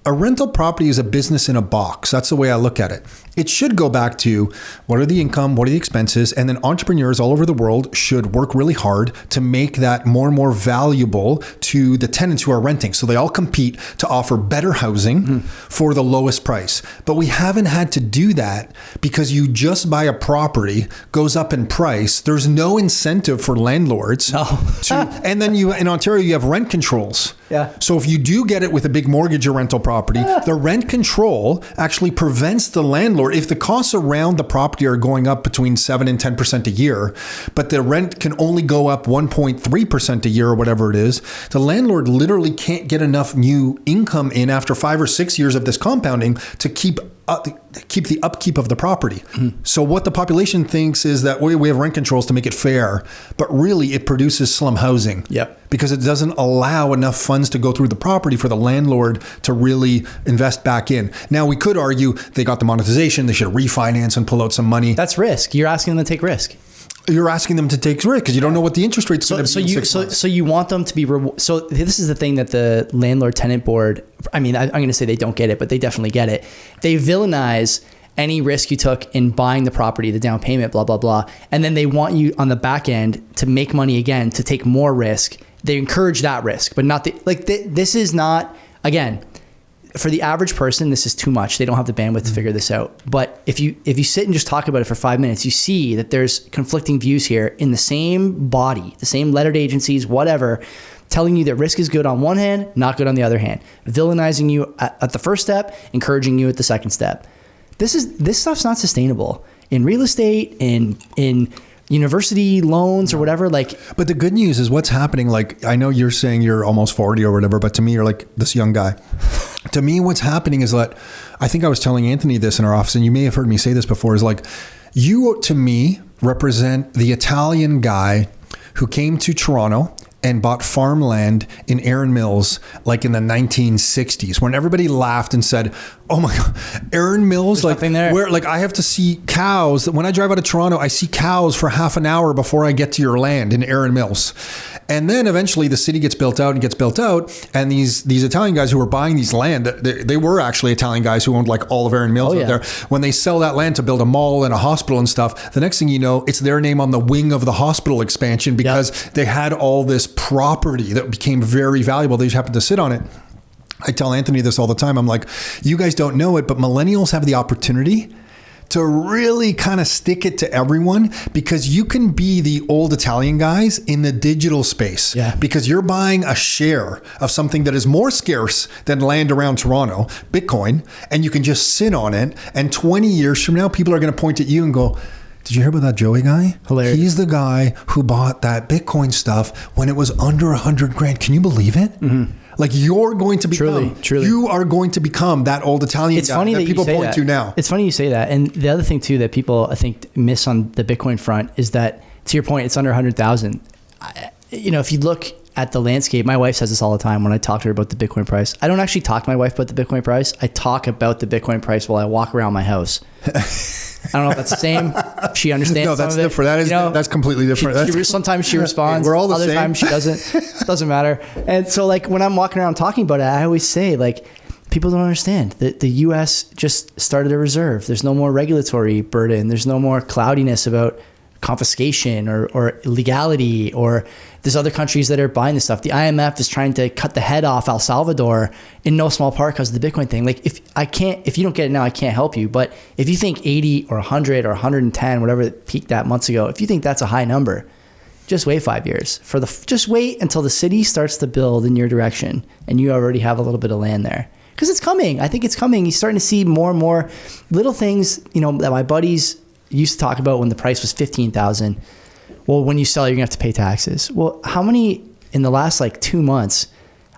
A rental property is a business in a box. That's the way I look at it. It should go back to what are the income, what are the expenses, and then entrepreneurs all over the world should work really hard to make that more and more valuable to the tenants who are renting. So they all compete to offer better housing for the lowest price. But we haven't had to do that because you just buy a property, goes up in price. There's no incentive for landlords and then in Ontario, you have rent controls. Yeah. So if you do get it with a big mortgage or rental property, the rent control actually prevents the landlord. If the costs around the property are going up between 7 and 10% a year, but the rent can only go up 1.3% a year or whatever it is, the landlord literally can't get enough new income in after 5 or 6 years of this compounding to keep the upkeep of the property. So what the population thinks is that we have rent controls to make it fair, but really it produces slum housing. Yep. Because it doesn't allow enough funds to go through the property for the landlord to really invest back in. Now we could argue they got the monetization, they should refinance and pull out some money. That's risk. You're asking them to take risk. You're asking them to take risk because you don't know what the interest rate's going to be in 6 months. So you want them to be so this is the thing that the landlord tenant board, I mean, I'm going to say they don't get it, but they definitely get it. They villainize any risk you took in buying the property, the down payment, blah, blah, blah. And then they want you on the back end to make money again, to take more risk. They encourage that risk, but not this is not, again, for the average person, this is too much. They don't have the bandwidth to figure this out. But if you sit and just talk about it for 5 minutes, you see that there's conflicting views here in the same body, the same lettered agencies, whatever, telling you that risk is good on one hand, not good on the other hand, villainizing you at the first step, encouraging you at the second step. This stuff's not sustainable in real estate, in university loans or whatever. But the good news is what's happening. Like, I know you're saying you're almost 40 or whatever, but to me, you're like this young guy. To me, what's happening is that I think I was telling Anthony this in our office, and you may have heard me say this before, is like, you to me represent the Italian guy who came to Toronto and bought farmland in Erin Mills, like in the 1960s, when everybody laughed and said, "Oh my God, Erin Mills!" There's nothing there. Where, like, I have to see cows. When I drive out of Toronto, I see cows for half an hour before I get to your land in Erin Mills. And then eventually the city gets built out, and these Italian guys who were buying these land, they were actually Italian guys who owned like all of Erin Mills out there. When they sell that land to build a mall and a hospital and stuff, the next thing you know, it's their name on the wing of the hospital expansion because they had all this property that became very valuable. They just happened to sit on it. I tell Anthony this all the time. I'm like, you guys don't know it, but millennials have the opportunity to really kind of stick it to everyone, because you can be the old Italian guys in the digital space because you're buying a share of something that is more scarce than land around Toronto, Bitcoin, and you can just sit on it. And 20 years from now, people are going to point at you and go, did you hear about that Joey guy? Hilarious. He's the guy who bought that Bitcoin stuff when it was under $100,000. Can you believe it? Mm-hmm. Like, you're going to become, truly. You are going to become that old Italian guy that people point to now. It's funny you say that. And the other thing too, that people I think miss on the Bitcoin front is that, to your point, it's under 100,000. If you look at the landscape, my wife says this all the time when I talk to her about the Bitcoin price. I don't actually talk to my wife about the Bitcoin price. I talk about the Bitcoin price while I walk around my house. I don't know if that's the same. She understands. No, that's different. That's completely different. Sometimes she responds. We're all the other same. times she doesn't. Doesn't matter. And so, like, when I'm walking around talking about it, I always say, like, people don't understand that the U.S. just started a reserve. There's no more regulatory burden. There's no more cloudiness about confiscation or legality, or there's other countries that are buying this stuff. The IMF is trying to cut the head off El Salvador in no small part because of the Bitcoin thing. Like, if you don't get it now, I can't help you. But if you think 80 or 100 or 110, whatever it peaked at months ago, if you think that's a high number, just wait 5 years just wait until the city starts to build in your direction and you already have a little bit of land there. Because it's coming. I think it's coming. You're starting to see more and more little things, that my buddies you used to talk about when the price was 15,000. Well, when you sell, you're gonna have to pay taxes. Well, how many in the last like 2 months,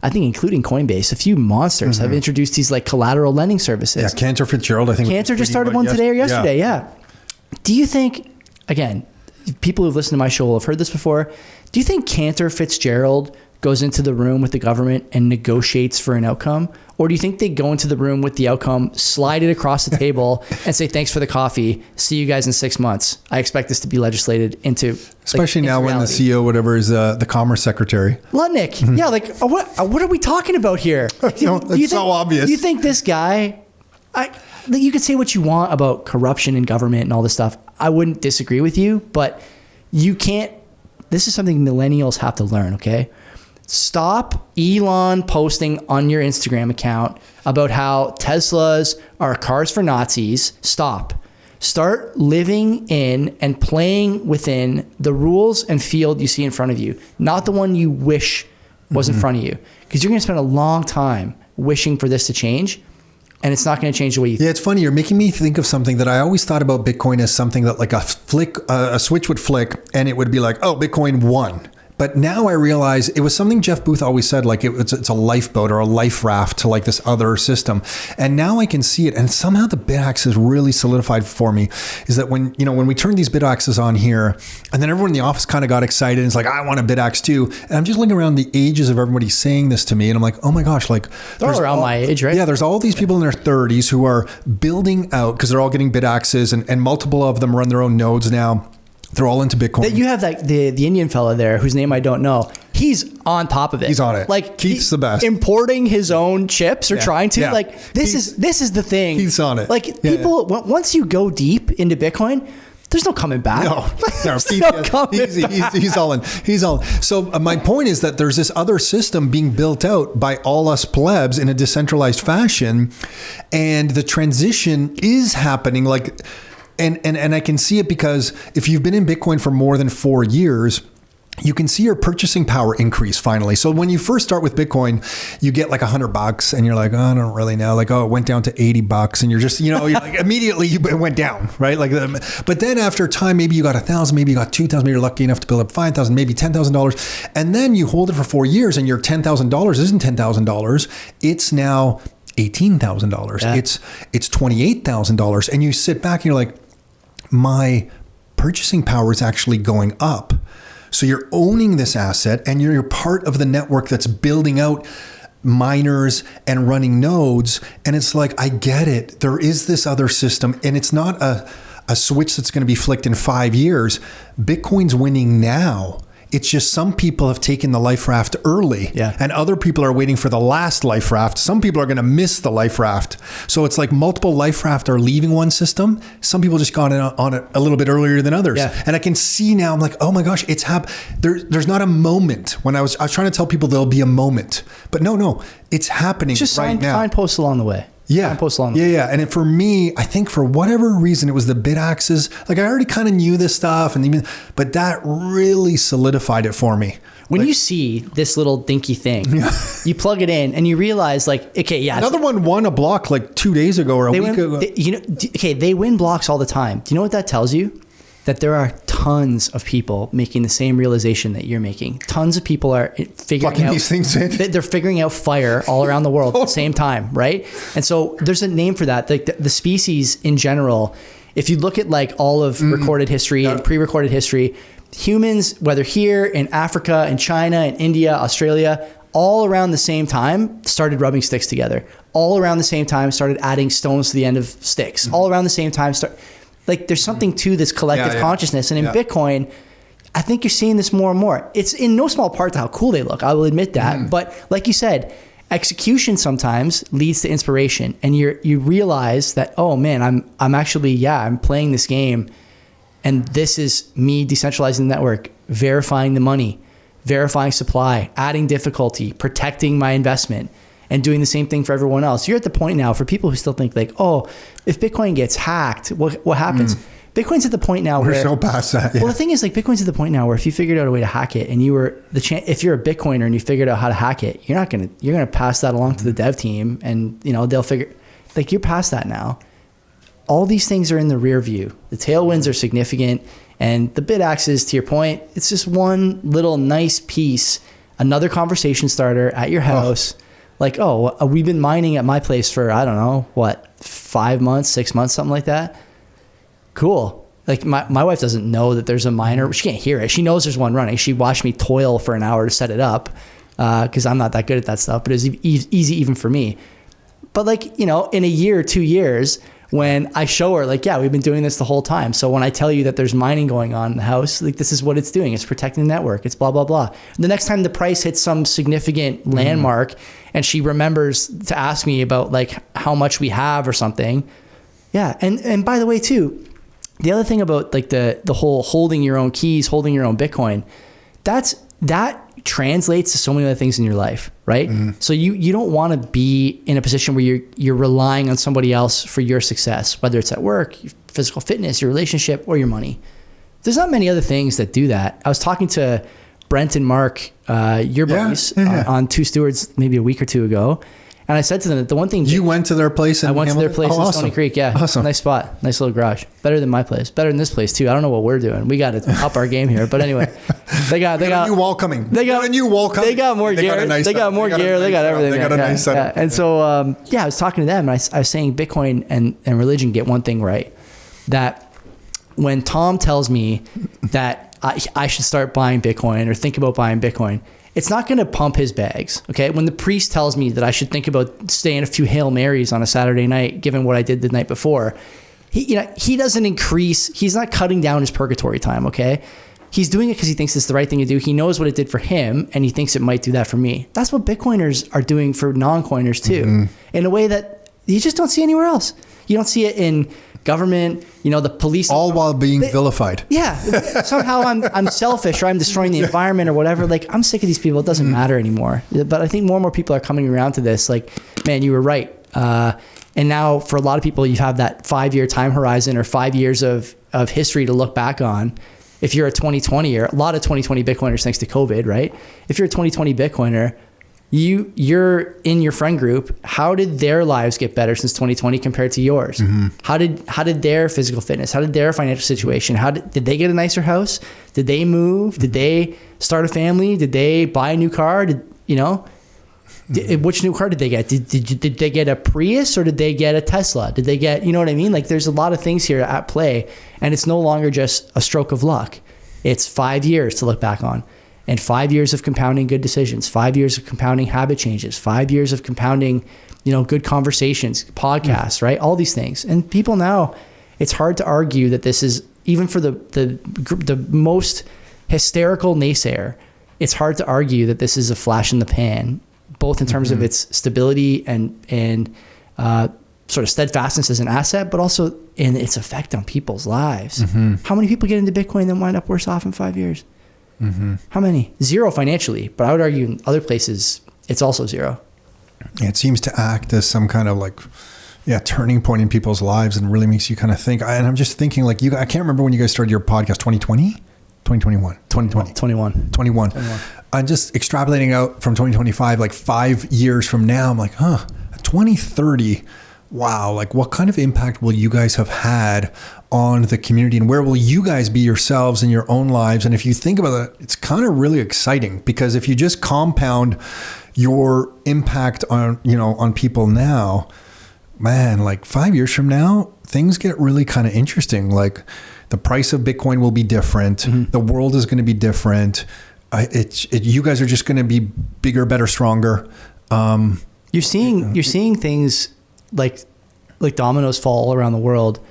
I think including Coinbase, a few monsters have introduced these like collateral lending services. Yeah, Cantor Fitzgerald, I think. Cantor just started one today or yesterday. Yeah. Do you think, again, people who've listened to my show will have heard this before. Do you think Cantor Fitzgerald goes into the room with the government and negotiates for an outcome? Or do you think they go into the room with the outcome, slide it across the table and say, thanks for the coffee. See you guys in 6 months. I expect this to be legislated into, especially like, now into when the reality. CEO, whatever, is the Commerce Secretary. Lutnick. Yeah. Like, what are we talking about here? No, it's so obvious. Do you think this guy, you could say what you want about corruption in government and all this stuff. I wouldn't disagree with you, but you can't, this is something millennials have to learn, okay? Stop Elon posting on your Instagram account about how Teslas are cars for Nazis. Stop. Start living in and playing within the rules and field you see in front of you, not the one you wish was in front of you. Because you're going to spend a long time wishing for this to change, and it's not going to change the way you think. Yeah, it's funny. You're making me think of something that I always thought about Bitcoin as something that like a switch would flick and it would be like, oh, Bitcoin won. But now I realize it was something Jeff Booth always said, like it's a lifeboat or a life raft to like this other system. And now I can see it. And somehow the Bitaxes really solidified for me is that when we turned these Bitaxes on here, and then everyone in the office kind of got excited and it's like, I want a Bitax too. And I'm just looking around the ages of everybody saying this to me. And I'm like, oh my gosh, like they're all around my age, right? Yeah, there's all these people in their 30s who are building out because they're all getting Bitaxes and multiple of them run their own nodes now. They're all into Bitcoin. That you have that the Indian fella there whose name I don't know. He's on top of it. He's on it. Like Keith's the best. Importing his own chips or trying to. Yeah. Like this is the thing. He's on it. Like people once you go deep into Bitcoin, there's no coming back. No, Keith, he's all in. He's all in. So my point is that there's this other system being built out by all us plebs in a decentralized fashion, and the transition is happening. Like. And I can see it because if you've been in Bitcoin for more than 4 years, you can see your purchasing power increase finally. So when you first start with Bitcoin, you get like $100 and you're like, oh, I don't really know. Like, oh, it went down to $80 and you're just, you're like, immediately it went down, right? Like, but then after time, maybe you got 1,000, maybe you got 2,000, maybe you're lucky enough to build up 5,000, maybe $10,000. And then you hold it for 4 years and your $10,000 isn't $10,000. It's now $18,000. Yeah. It's $28,000. And you sit back and you're like, my purchasing power is actually going up. So you're owning this asset and you're part of the network that's building out miners and running nodes. And it's like, I get it. There is this other system and it's not a switch that's going to be flicked in 5 years. Bitcoin's winning now. It's just some people have taken the life raft early and other people are waiting for the last life raft. Some people are going to miss the life raft. So it's like multiple life raft are leaving one system. Some people just got in on it a little bit earlier than others. Yeah. And I can see now, I'm like, oh my gosh, it's there's not a moment. When I was trying to tell people there'll be a moment, but no, it's happening just right now. Signposts along the way. Yeah. Yeah. And for me, I think for whatever reason, it was the Bitaxes. Like I already kind of knew this stuff but that really solidified it for me. When you see this little dinky thing, you plug it in and you realize like, okay, yeah. Another one won a block like 2 days ago or a week ago. They win blocks all the time. Do you know what that tells you? That there are tons of people making the same realization that you're making. Tons of people are figuring out these things in. They're figuring out fire all around the world at the same time, right? And so there's a name for that. Like the species in general, if you look at like all of recorded history and pre-recorded history, humans, whether here in Africa, in China, in India, Australia, all around the same time started rubbing sticks together. All around the same time started adding stones to the end of sticks. All around the same time like there's something to this collective consciousness. And in Bitcoin, I think you're seeing this more and more. It's in no small part to how cool they look. I will admit that. But like you said, execution sometimes leads to inspiration. And you realize that, oh man, I'm actually, I'm playing this game. And this is me decentralizing the network, verifying the money, verifying supply, adding difficulty, protecting my investment, and doing the same thing for everyone else. You're at the point now for people who still think like, oh, if Bitcoin gets hacked, what happens? Bitcoin's at the point now where we're so past that. Yeah. Well, the thing is, like, Bitcoin's at the point now where if you figured out a way to hack it, and if you're a Bitcoiner and you figured out how to hack it, you're gonna pass that along to the dev team, and they'll figure, like, you're past that now. all these things are in the rear view. The tailwinds are significant, and the Bitaxes, to your point, it's just one little nice piece, another conversation starter at your house. Like, we've been mining at my place for, I don't know, 5 months, 6 months, something like that. Cool. Like my wife doesn't know that there's a miner. She can't hear it. She knows there's one running. She watched me toil for an hour to set it up because I'm not that good at that stuff, but it was easy even for me. But like, in a year, 2 years, when I show her like, yeah, we've been doing this the whole time. So when I tell you that there's mining going on in the house, like this is what it's doing. It's protecting the network. It's blah, blah, blah. The next time the price hits some significant landmark and she remembers to ask me about like how much we have or something. Yeah. And by the way, too, the other thing about like the whole holding your own keys, holding your own Bitcoin, that translates to so many other things in your life, right? So you don't want to be in a position where you're relying on somebody else for your success, whether it's at work, your physical fitness, your relationship, or your money. There's not many other things that do that. I was talking to Brent and Mark, your buddies, on Two Stewards maybe a week or two ago. And I said to them that the one thing... You went to their place in Hamilton? I went to their place in Stony Creek, yeah. Awesome. Nice spot. Nice little garage. Better than my place. Better than this place, too. I don't know what we're doing. We got to up our game here. But anyway, they got a new wall coming. They got a new wall coming. They got more gear. They got more gear. They got everything. They got a nice setup. And so, I was talking to them, and I was saying Bitcoin and religion get one thing right. That when Tom tells me that I should start buying Bitcoin or think about buying Bitcoin, it's not going to pump his bags, okay? When the priest tells me that I should think about saying a few Hail Marys on a Saturday night, given what I did the night before, he doesn't increase, he's not cutting down his purgatory time, okay? He's doing it because he thinks it's the right thing to do. He knows what it did for him, and he thinks it might do that for me. That's what Bitcoiners are doing for non-coiners too, in a way that you just don't see anywhere else. You don't see it in government, the police. All while being vilified. Yeah. Somehow I'm selfish or I'm destroying the environment or whatever. Like, I'm sick of these people. It doesn't matter anymore. But I think more and more people are coming around to this. Like, man, you were right. And now for a lot of people, you have that 5-year time horizon or 5 years of history to look back on. If you're a 2020 or a lot of 2020 Bitcoiners, thanks to COVID, right? If you're a 2020 Bitcoiner, you're in your friend group. How did their lives get better since 2020 compared to yours? How did their physical fitness? How did their financial situation? Did they get a nicer house? Did they move? Did they start a family? Did they buy a new car? Which new car did they get? Did they get a Prius or did they get a Tesla? Did they get, you know what I mean? Like, there's a lot of things here at play, and it's no longer just a stroke of luck. It's 5 years to look back on. And 5 years of compounding good decisions, 5 years of compounding habit changes, 5 years of compounding, good conversations, podcasts, right? All these things. And people now, it's hard to argue that this is, even for the most hysterical naysayer, it's hard to argue that this is a flash in the pan, both in terms of its stability and sort of steadfastness as an asset, but also in its effect on people's lives. How many people get into Bitcoin and wind up worse off in 5 years? How many? Zero financially, but I would argue in other places it's also zero. It seems to act as some kind of turning point in people's lives, and really makes you kind of think. And I'm just thinking, I can't remember when you guys started your podcast. 2020, 2021, 2020, 21. I'm just extrapolating out from 2025, 5 years from now. I'm like, 2030. Wow, what kind of impact will you guys have had on the community, and where will you guys be yourselves in your own lives? And if you think about it, it's kind of really exciting, because if you just compound your impact on, on people now, man, 5 years from now, things get really kind of interesting. The price of Bitcoin will be different. The world is going to be different. You guys are just going to be bigger, better, stronger. You're seeing things like dominoes fall all around the world.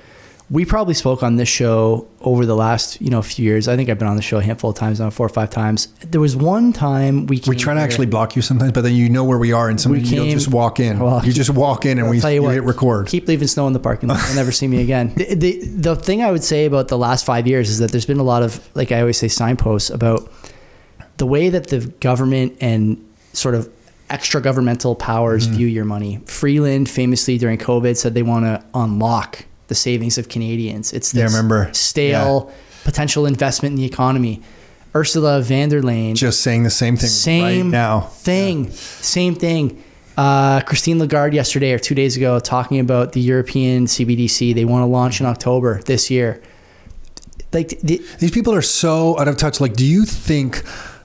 We probably spoke on this show over the last, few years. I think I've been on the show a handful of times now, 4 or 5 times. There was one time we try to actually block you sometimes, but then where we are, and you'll just walk in. Well, you just walk in and you hit record. Keep leaving snow in the parking lot. You'll never see me again. The thing I would say about the last 5 years is that there's been a lot of, I always say, signposts about the way that the government and sort of extra governmental powers view your money. Freeland famously during COVID said they want to unlock the savings of Canadians. It's this stale potential investment in the economy. Ursula von der Leyen just saying the same thing right now. Same thing. Christine Lagarde yesterday or 2 days ago talking about the European CBDC. They want to launch in October this year. Like these people are so out of touch. Like, do you think?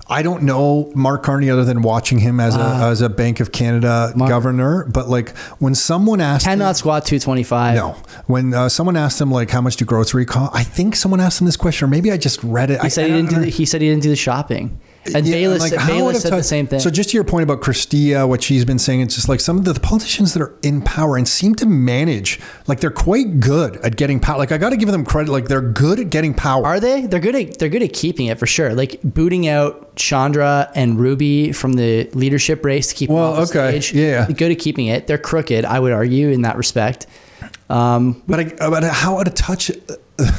I don't know Mark Carney other than watching him as a Bank of Canada governor, but like when someone asked cannot squat 225. No, when someone asked him like how much do grocery cost, I think someone asked him this question, or maybe I just read it. He said he didn't do the shopping. And Bayless said the same thing. So just to your point about Christia, what she's been saying, it's just like some of the politicians that are in power and seem to manage, like they're quite good at getting power. Like I got to give them credit. Like they're good at getting power. Are they? They're good at keeping it for sure. Like booting out Chandra and Ruby from the leadership race to keep them off the stage. Yeah. They're good at keeping it. They're crooked, I would argue, in that respect. But how out of touch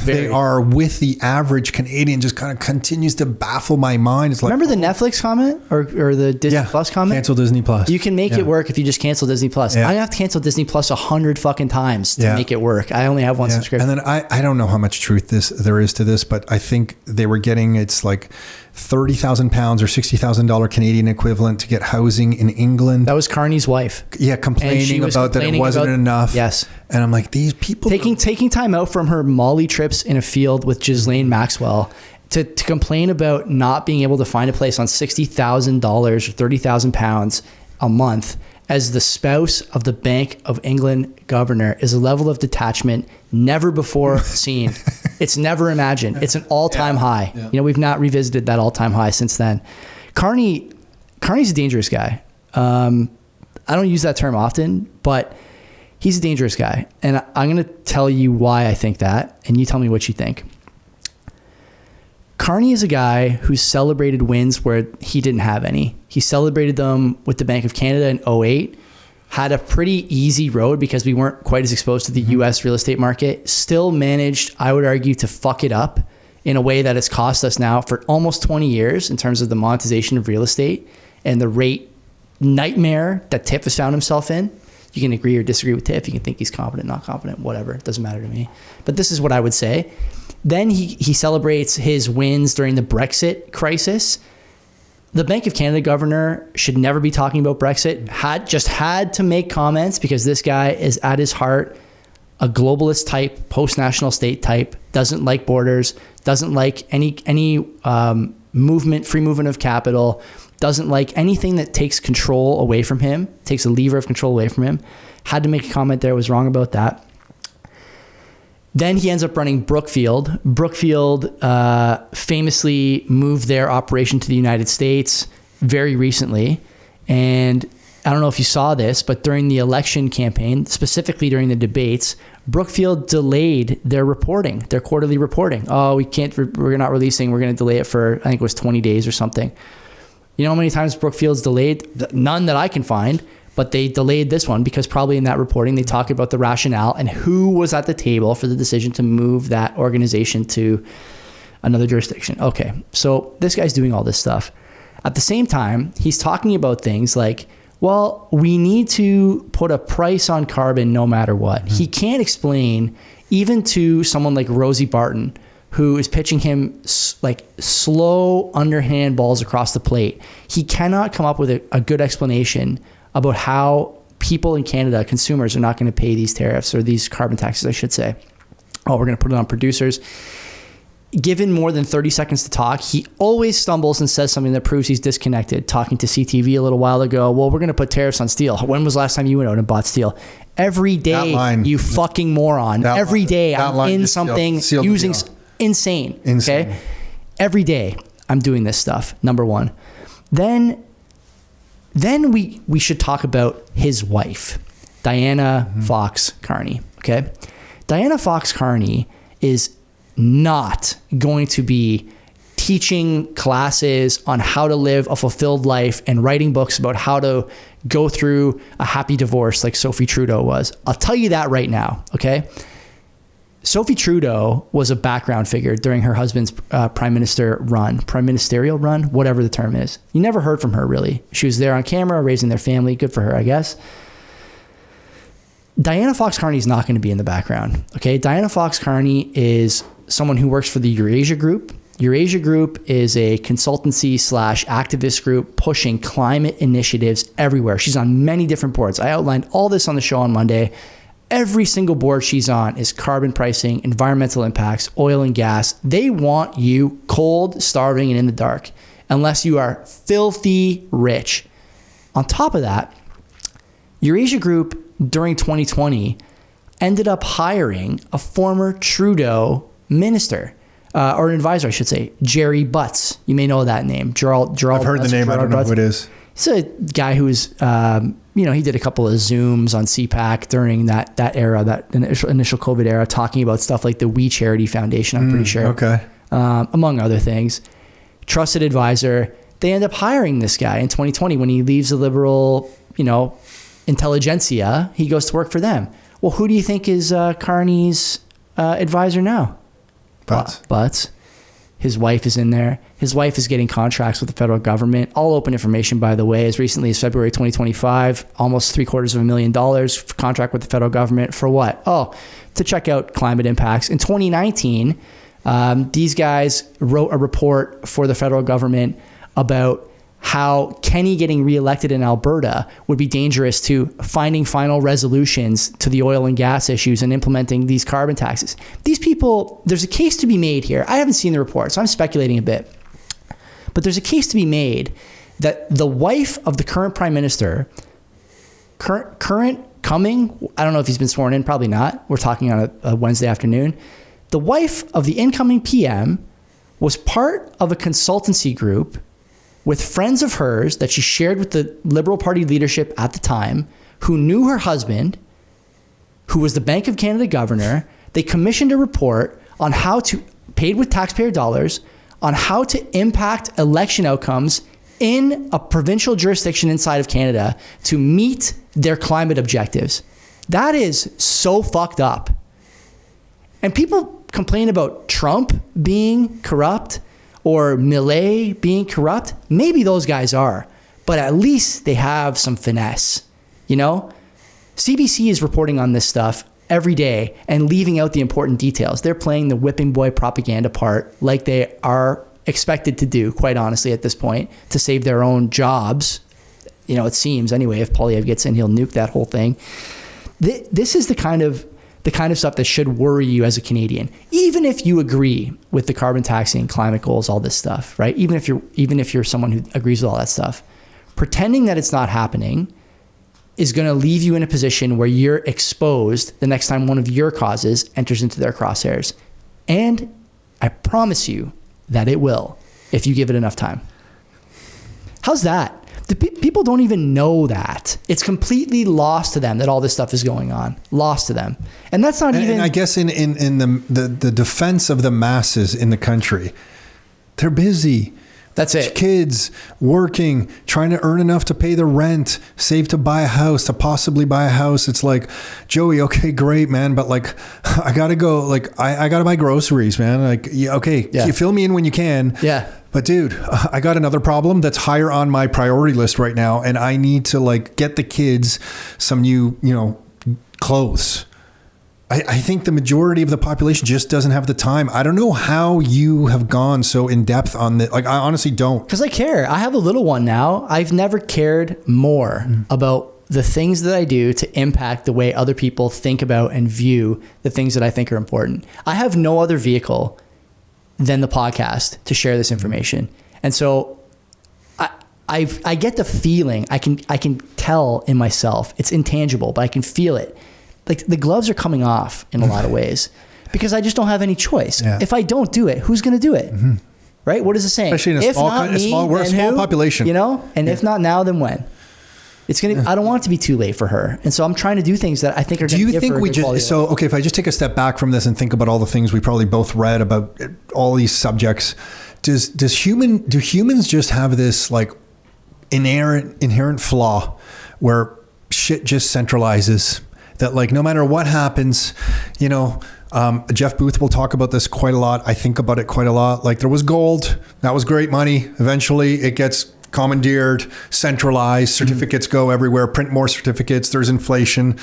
they are with the average Canadian just kind of continues to baffle my mind. It's like, remember the Netflix comment or the Disney Plus comment? Cancel Disney Plus. You can make it work if you just cancel Disney Plus. I have to cancel Disney Plus 100 fucking times to make it work. I only have one subscription. And then I don't know how much truth there is to this, but I think they were getting, it's like £30,000 or $60,000 Canadian equivalent to get housing in England. That was Carney's wife. Yeah, complaining about that it wasn't enough. Yes. And I'm like, these people taking time out from her Molly trips in a field with Ghislaine Maxwell to complain about not being able to find a place on $60,000 or £30,000 a month as the spouse of the Bank of England governor is a level of detachment never before seen. It's never imagined. It's an all-time high. Yeah. You know, we've not revisited that all-time high since then. Carney's a dangerous guy. I don't use that term often, but he's a dangerous guy. And I'm going to tell you why I think that, and you tell me what you think. Carney is a guy who celebrated wins where he didn't have any. He celebrated them with the Bank of Canada in 2008, had a pretty easy road because we weren't quite as exposed to the US real estate market, still managed, I would argue, to fuck it up in a way that has cost us now for almost 20 years in terms of the monetization of real estate and the rate nightmare that Tiff has found himself in. You can agree or disagree with Tiff. You can think he's competent, not competent, whatever. It doesn't matter to me. But this is what I would say. Then he celebrates his wins during the Brexit crisis. The Bank of Canada governor should never be talking about Brexit. Had to make comments because this guy is at his heart a globalist type, post-national state type, doesn't like borders, doesn't like any movement, free movement of capital, doesn't like anything that takes control away from him, takes a lever of control away from him. Had to make a comment there, was wrong about that. Then he ends up running Brookfield. Brookfield famously moved their operation to the United States very recently. And I don't know if you saw this, but during the election campaign, specifically during the debates, Brookfield delayed their reporting, their quarterly reporting. Oh, we're not releasing. We're going to delay it for, I think it was 20 days or something. You know how many times Brookfield's delayed? None that I can find. But they delayed this one because probably in that reporting, they talk about the rationale and who was at the table for the decision to move that organization to another jurisdiction. Okay, so this guy's doing all this stuff. At the same time, he's talking about things like, well, we need to put a price on carbon no matter what. Mm-hmm. He can't explain, even to someone like Rosie Barton, who is pitching him like slow underhand balls across the plate. He cannot come up with a good explanation about how people in Canada, consumers, are not going to pay these tariffs or these carbon taxes, I should say. Oh, we're going to put it on producers. Given more than 30 seconds to talk, he always stumbles and says something that proves he's disconnected. Talking to CTV a little while ago, well, we're going to put tariffs on steel. When was the last time you went out and bought steel? Every day, you fucking moron. Every day, I'm in something using insane. Okay? Every day, I'm doing this stuff, number one. Then we should talk about his wife, Diana Fox Carney, okay? Diana Fox Carney is not going to be teaching classes on how to live a fulfilled life and writing books about how to go through a happy divorce like Sophie Trudeau was. I'll tell you that right now, okay? Sophie Trudeau was a background figure during her husband's ministerial run, whatever the term is. You never heard from her, really. She was there on camera, raising their family. Good for her, I guess. Diana Fox Carney is not going to be in the background, okay? Diana Fox Carney is someone who works for the Eurasia Group, Eurasia Group is a consultancy / activist group pushing climate initiatives everywhere. She's on many different boards. I outlined all this on the show on Monday. Every single board she's on is carbon pricing, environmental impacts, oil and gas. They want you cold, starving, and in the dark, unless you are filthy rich. On top of that, Eurasia Group during 2020 ended up hiring a former Trudeau minister, or an advisor, I should say, Jerry Butts. You may know that name. Gerald I've heard Butts, the name. I don't know Butts. who it is. He's a guy who's, he did a couple of Zooms on CPAC during that era, that initial COVID era, talking about stuff like the We Charity Foundation, I'm pretty sure. Okay. Among other things. Trusted advisor. They end up hiring this guy in 2020 when he leaves the liberal, intelligentsia. He goes to work for them. Well, who do you think is Carney's advisor now? Butts. His wife is in there. His wife is getting contracts with the federal government. All open information, by the way. As recently as February 2025, almost $750,000 contract with the federal government for what? Oh, to check out climate impacts. In 2019, these guys wrote a report for the federal government about how Kenny getting reelected in Alberta would be dangerous to finding final resolutions to the oil and gas issues and implementing these carbon taxes. These people, there's a case to be made here. I haven't seen the report, so I'm speculating a bit. But there's a case to be made that the wife of the current prime minister, coming, I don't know if he's been sworn in, probably not. We're talking on a Wednesday afternoon. The wife of the incoming PM was part of a consultancy group with friends of hers that she shared with the Liberal Party leadership at the time, who knew her husband, who was the Bank of Canada governor. They commissioned a report on how to, paid with taxpayer dollars, on how to impact election outcomes in a provincial jurisdiction inside of Canada to meet their climate objectives. That is so fucked up. And people complain about Trump being corrupt or Millet being corrupt. Maybe those guys are, but at least they have some finesse, CBC is reporting on this stuff every day and leaving out the important details. They're playing the whipping boy propaganda part like they are expected to do, quite honestly, at this point, to save their own jobs. It seems anyway, if Poilievre gets in, he'll nuke that whole thing. This is the kind of stuff that should worry you as a Canadian, even if you agree with the carbon taxing, climate goals, all this stuff, right? Even if you're someone who agrees with all that stuff, pretending that it's not happening is going to leave you in a position where you're exposed the next time one of your causes enters into their crosshairs. And I promise you that it will, if you give it enough time. How's that? People don't even know that. It's completely lost to them that all this stuff is going on. Lost to them. And that's not even... And I guess in the defense of the masses in the country, they're busy. That's it. Kids working, trying to earn enough to pay the rent, save to buy a house, to possibly buy a house. It's like, Joey, okay, great, man. But I got to go, I got to buy groceries, man. You fill me in when you can. Yeah. But dude, I got another problem that's higher on my priority list right now. And I need to get the kids some new, clothes. I think the majority of the population just doesn't have the time. I don't know how you have gone so in depth on this. I honestly don't. Because I care. I have a little one now. I've never cared more about the things that I do to impact the way other people think about and view the things that I think are important. I have no other vehicle than the podcast to share this information. And so I get the feeling, I can tell in myself, it's intangible, but I can feel it. The gloves are coming off in a lot of ways because I just don't have any choice. Yeah. If I don't do it, who's going to do it? Mm-hmm. Right? What is it saying? Especially in we're a small population. And if not now, then when? It's going to, I don't want it to be too late for her. And so I'm trying to do things that I think are going to give her a good quality of life. If I just take a step back from this and think about all the things we probably both read about all these subjects, do humans just have this inherent flaw where shit just centralizes? That no matter what happens, Jeff Booth will talk about this quite a lot. I think about it quite a lot. There was gold, that was great money. Eventually it gets commandeered, centralized, certificates go everywhere, print more certificates, there's inflation.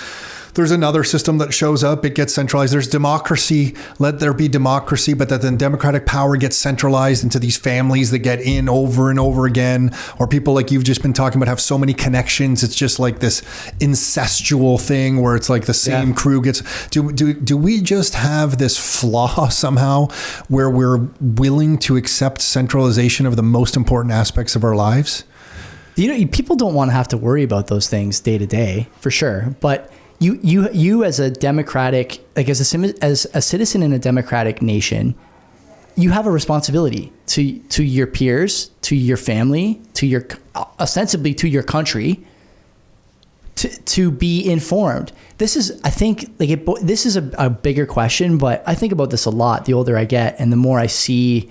There's another system that shows up, it gets centralized. There's democracy, let there be democracy, but that then democratic power gets centralized into these families that get in over and over again, or people like you've just been talking about have so many connections. It's just like this incestual thing where it's like the same crew gets. Do we just have this flaw somehow where we're willing to accept centralization of the most important aspects of our lives? People don't want to have to worry about those things day to day, for sure, but you as a democratic, like as a citizen in a democratic nation, you have a responsibility to your peers, to your family, to your ostensibly to your country, to be informed. This is, I think, this is a bigger question, but I think about this a lot the older I get and the more I see,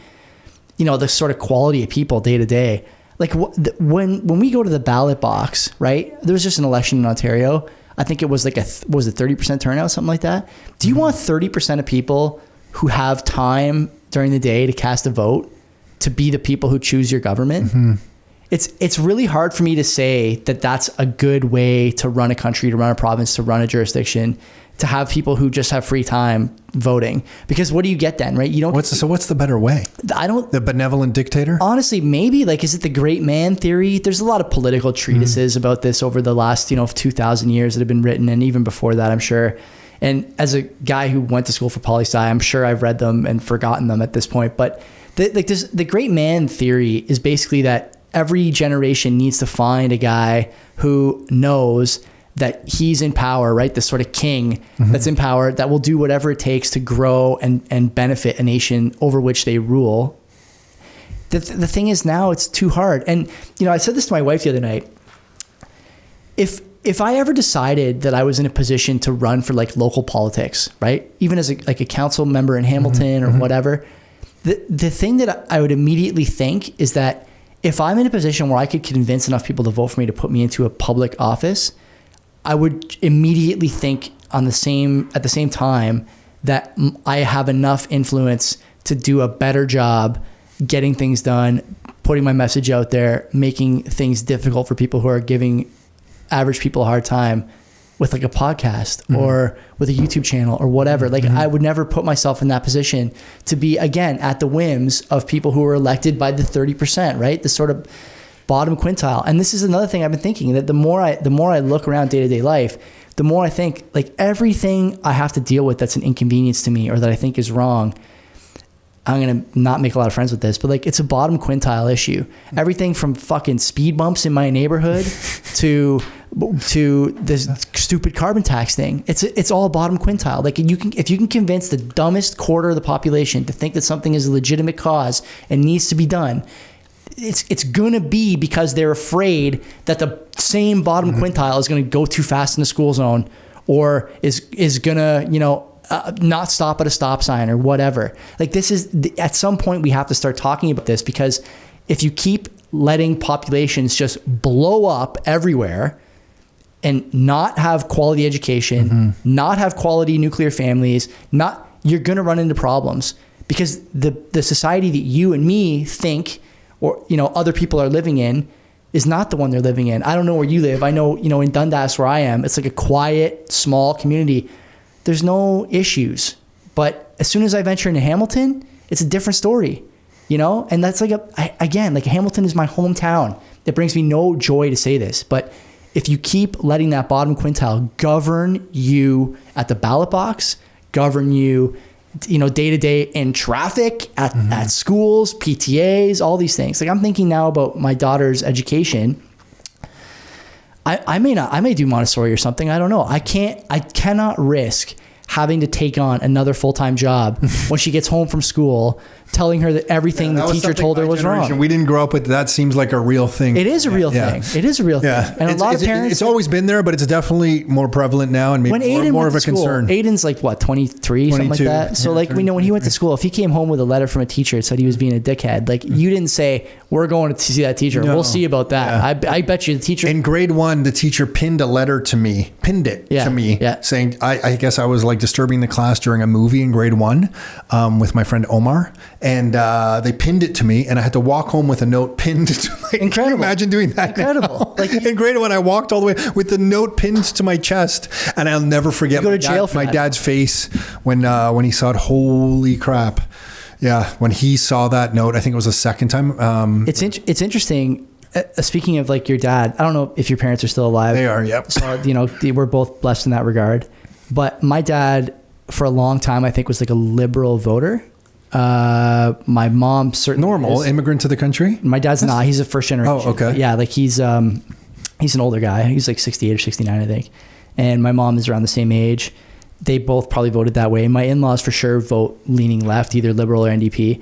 the sort of quality of people day to day. Like when we go to the ballot box, right? There was just an election in Ontario. I think it was like was it 30% turnout, something like that? Do you want 30% of people who have time during the day to cast a vote to be the people who choose your government? Mm-hmm. It's really hard for me to say that that's a good way to run a country, to run a province, to run a jurisdiction, to have people who just have free time voting. Because what do you get then, right? You don't. What's the better way? The benevolent dictator? Honestly, maybe is it the great man theory? There's a lot of political treatises about this over the last 2,000 years that have been written, and even before that, I'm sure. And as a guy who went to school for poli-sci, I'm sure I've read them and forgotten them at this point. But the great man theory is basically that every generation needs to find a guy who knows that he's in power, right? This sort of king that's in power that will do whatever it takes to grow and benefit a nation over which they rule. The thing is now it's too hard. And, I said this to my wife the other night. If I ever decided that I was in a position to run for local politics, right? Even as a council member in Hamilton or whatever, the thing that I would immediately think is that if I'm in a position where I could convince enough people to vote for me to put me into a public office, I would immediately think at the same time that I have enough influence to do a better job getting things done, putting my message out there, making things difficult for people who are giving average people a hard time with a podcast or with a YouTube channel or whatever. I would never put myself in that position to be, again, at the whims of people who are elected by the 30%, right? The sort of bottom quintile. And this is another thing I've been thinking, that the more I look around day-to-day life, the more I think everything I have to deal with that's an inconvenience to me or that I think is wrong, I'm going to not make a lot of friends with this, but it's a bottom quintile issue. Everything from fucking speed bumps in my neighborhood to this stupid carbon tax thing. It's all bottom quintile. If you can convince the dumbest quarter of the population to think that something is a legitimate cause and needs to be done, it's going to be because they're afraid that the same bottom quintile is going to go too fast in the school zone or is going to, not stop at a stop sign or whatever. At some point we have to start talking about this, because if you keep letting populations just blow up everywhere and not have quality education, not have quality nuclear families, you're going to run into problems, because the society that you and me think or other people are living in is not the one they're living in. I don't know where you live. I know, in Dundas where I am, it's a quiet, small community. There's no issues. But as soon as I venture into Hamilton, it's a different story, and that's Hamilton is my hometown. It brings me no joy to say this, but if you keep letting that bottom quintile govern you at the ballot box, govern you, day to day in traffic, at schools, PTAs, all these things. I'm thinking now about my daughter's education. I may do Montessori or something. I don't know. I cannot risk having to take on another full-time job when she gets home from school, telling her that everything the teacher told her was wrong. We didn't grow up with that. Seems like a real thing. It is a real thing. It is a real thing. And a lot of parents... It's always been there, but it's definitely more prevalent now and maybe more of a concern. Aiden's 23, something like that. So when he went to school, if he came home with a letter from a teacher that said he was being a dickhead, you didn't say, we're going to see that teacher. No. We'll see about that. Yeah. I bet you the teacher... In grade 1, the teacher pinned a letter to me, saying, I guess I was disturbing the class during a movie in grade 1 with my friend Omar. and they pinned it to me, and I had to walk home with a note pinned to my. Incredible. Can you imagine doing that? Incredible. Like in grade one, I walked all the way with the note pinned to my chest, and I'll never forget go to jail for my that. dad's face when he saw it. Holy crap! Yeah, when he saw that note, I think it was the second time. It's interesting. Speaking of like your dad, I don't know if your parents are still alive. They are, yep. So, we're both blessed in that regard. But my dad, for a long time, I think was like a liberal voter. My mom certainly Normal is. immigrant to the country. My dad's not. He's a first generation. Oh, okay. Yeah, like he's an older guy. He's like 68 or 69, I think. And my mom is around the same age. They both probably voted that way. My in-laws for sure vote leaning left, either liberal or NDP.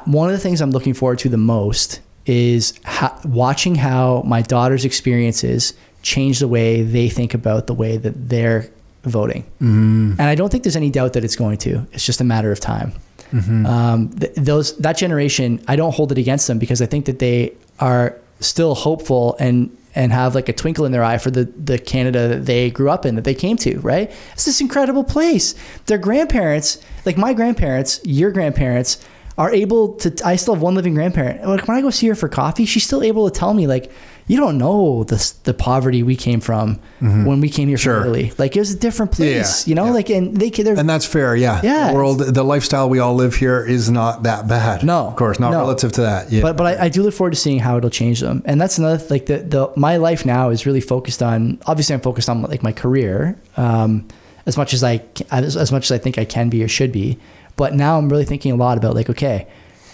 One of the things I'm looking forward to the most is watching how my daughter's experiences change the way they think about the way that they're voting. Mm-hmm. And I don't think there's any doubt that it's going to. It's just a matter of time. Mm-hmm. That generation, I don't hold it against them because I think that they are still hopeful and have like a twinkle in their eye for the Canada that they grew up in, that they came to, right? It's this incredible place. Their grandparents, like my grandparents, your grandparents, are able to. I still have one living grandparent. Like when I go see her for coffee, she's still able to tell me like, you don't know the poverty we came from when we came here from Italy. Like it was a different place, like, and and that's fair. Yeah. Yeah. The lifestyle we all live here is not that bad. No, of course, not relative to that. Yeah. But I do look forward to seeing how it'll change them. And that's another, like my life now is really focused on, obviously I'm focused on like my career, as much as I think I can be or should be. But now I'm really thinking a lot about like, okay,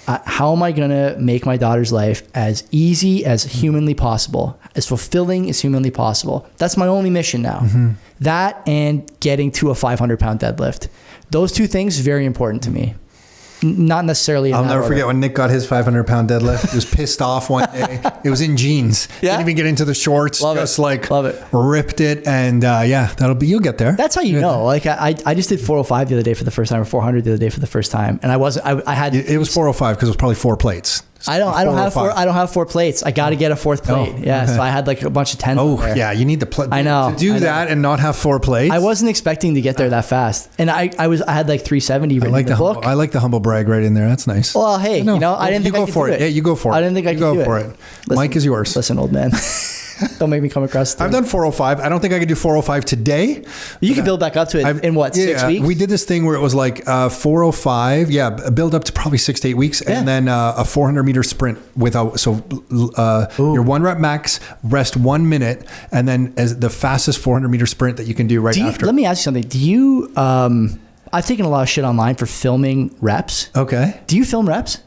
how am I going to make my daughter's life as easy as humanly possible, as fulfilling as humanly possible? That's my only mission now. Mm-hmm. That and getting to a 500-pound deadlift. Those two things, very important to me. Not necessarily. I'll never forget when Nick got his 500-pound deadlift. He was pissed off one day. It was in jeans. Yeah. Didn't even get into the shorts. Love it. Ripped it. And you'll get there. That's how you know. Like I just did 405 the other day for the first time, or 400 the other day for the first time. And I had. It was 405 because it was probably 4 plates. I don't have 4 plates. I got to get a 4th plate. Okay. So I had like a bunch of 10s. Oh yeah, you need the plate. I know. To do that and not have 4 plates. I wasn't expecting to get there that fast, and I had like 370 written in the book. I like the humble brag right in there. That's nice. Well, hey, I didn't think I could do it. Yeah, you go for it. I didn't think I could do it. Go for it. Listen, Mike is yours. Listen, old man. Don't make me come across. I've done 405. I don't think I could do 405 today. You can build back up to it in what, 6 weeks? We did this thing where it was like 405. Yeah, build up to probably 6 to 8 weeks, and then a 400-meter sprint without. So your 1 rep max, rest 1 minute, and then as the fastest 400-meter sprint that you can do after. Let me ask you something. Do you? I've taken a lot of shit online for filming reps. Okay. Do you film reps?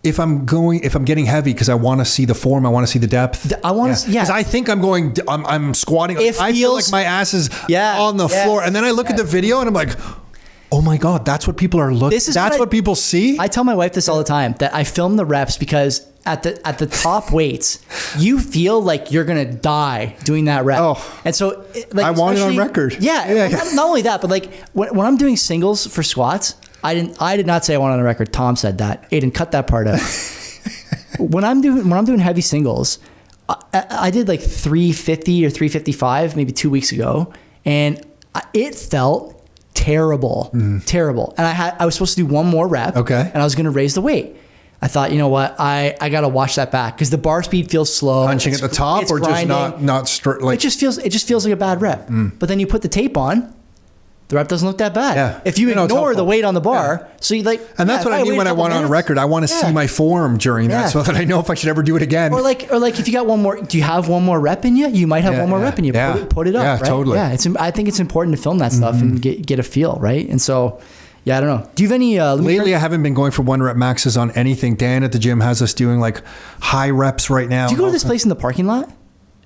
If I'm getting heavy because I want to see the form, I want to see the depth. I want to, because I think I'm squatting. I feel like my ass is on the floor, and then I look at the video and I'm like, oh my god, that's what people are looking. That's what people see. I tell my wife this all the time, that I film the reps because at the top weights, you feel like you're gonna die doing that rep. Oh, and so I want it on record. Yeah. Not only that, but like when I'm doing singles for squats. I did not say I want it on the record. Tom said that. Aiden, cut that part out. When I'm doing heavy singles, I did like 350 or 355 maybe 2 weeks ago, and it felt terrible, terrible. And I was supposed to do one more rep, and I was going to raise the weight. I thought, you know what, I got to watch that back because the bar speed feels slow. Punching at the top, or grinding. Just not straight. Like it just feels like a bad rep. But then you put the tape on. The rep doesn't look that bad. Yeah. If you ignore the weight on the bar, so you like. And that's what I mean when I want on record. I want to see my form during that, so that I know if I should ever do it again. Or like if you got one more, do you have one more rep in you? You might have one more rep in you. Put it up. Yeah, right? totally. Yeah, I think it's important to film that stuff and get a feel, right? And so, yeah, I don't know. Do you have any? Lately, I haven't been going for 1 rep maxes on anything. Dan at the gym has us doing like high reps right now. Do you go to this place in the parking lot?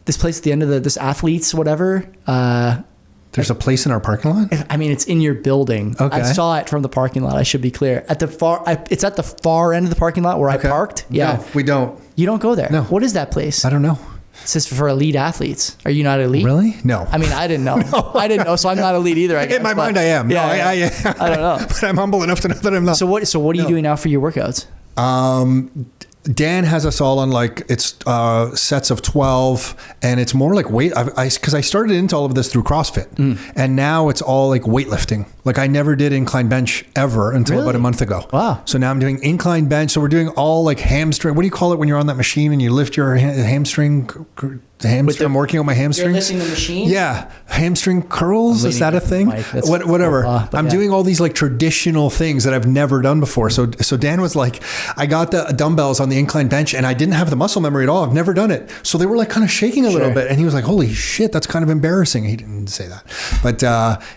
This place at the end of this athletes whatever. There's a place in our parking lot? I mean, it's in your building. Okay. I saw it from the parking lot. I should be clear. It's at the far end of the parking lot where I parked. Yeah. No, we don't. You don't go there? No. What is that place? I don't know. It says for elite athletes. Are you not elite? Really? No. I mean, I didn't know. No. I didn't know, so I'm not elite either, I guess. In my mind, I am. Yeah, I don't know. But I'm humble enough to know that I'm not. So what are you doing now for your workouts? Dan has us all on like it's sets of 12, and it's more like weight. Because I started into all of this through CrossFit, and now it's all like weightlifting. Like I never did incline bench ever until about a month ago. Wow. So now I'm doing incline bench. So we're doing all like hamstring. What do you call it when you're on that machine and you lift your hamstring? I'm working on my hamstrings. You're lifting the machine? Yeah. Hamstring curls. Is that a thing? Whatever. I'm doing all these like traditional things that I've never done before. So Dan was like, I got the dumbbells on the incline bench and I didn't have the muscle memory at all. I've never done it. So they were like kind of shaking a little bit. And he was like, holy shit, that's kind of embarrassing. He didn't say that. But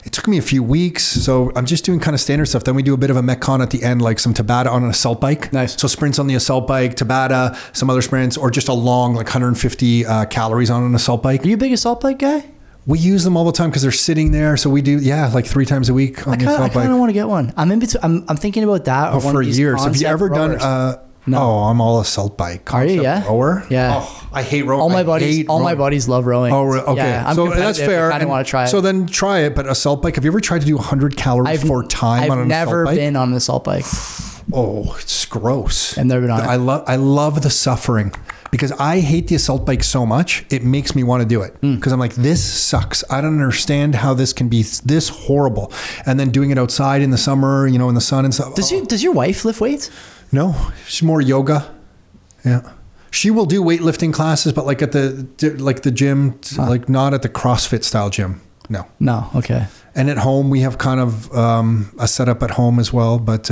it took me a few weeks. So I'm just doing kind of standard stuff. Then we do a bit of a Metcon at the end, like some Tabata on an assault bike. Nice. So sprints on the assault bike, Tabata, some other sprints, or just a long like 150 calories on an assault bike. Are you a big assault bike guy? We use them all the time because they're sitting there. So we do, like 3 times a week on the assault bike. I kind of want to get one. I'm in between. I'm thinking about that. Oh, for years. Have you ever done? No. Oh, I'm all assault bike. Are you? Yeah. Rower. Yeah. Oh, I hate rowing. All my buddies love rowing. Oh, okay. Yeah, so that's fair. I kind of want to try it. So then try it. But assault bike. Have you ever tried to do 100 calories for time on an assault bike? I've never been on an assault bike. Oh, it's gross. I've never been on it. I love the suffering. Because I hate the assault bike so much, it makes me want to do it. Because I'm like, this sucks. I don't understand how this can be this horrible. And then doing it outside in the summer, in the sun and stuff. Does your wife lift weights? No, she's more yoga. Yeah. She will do weightlifting classes, but like at the gym, like not at the CrossFit style gym. No. No. Okay. And at home, we have kind of a setup at home as well. But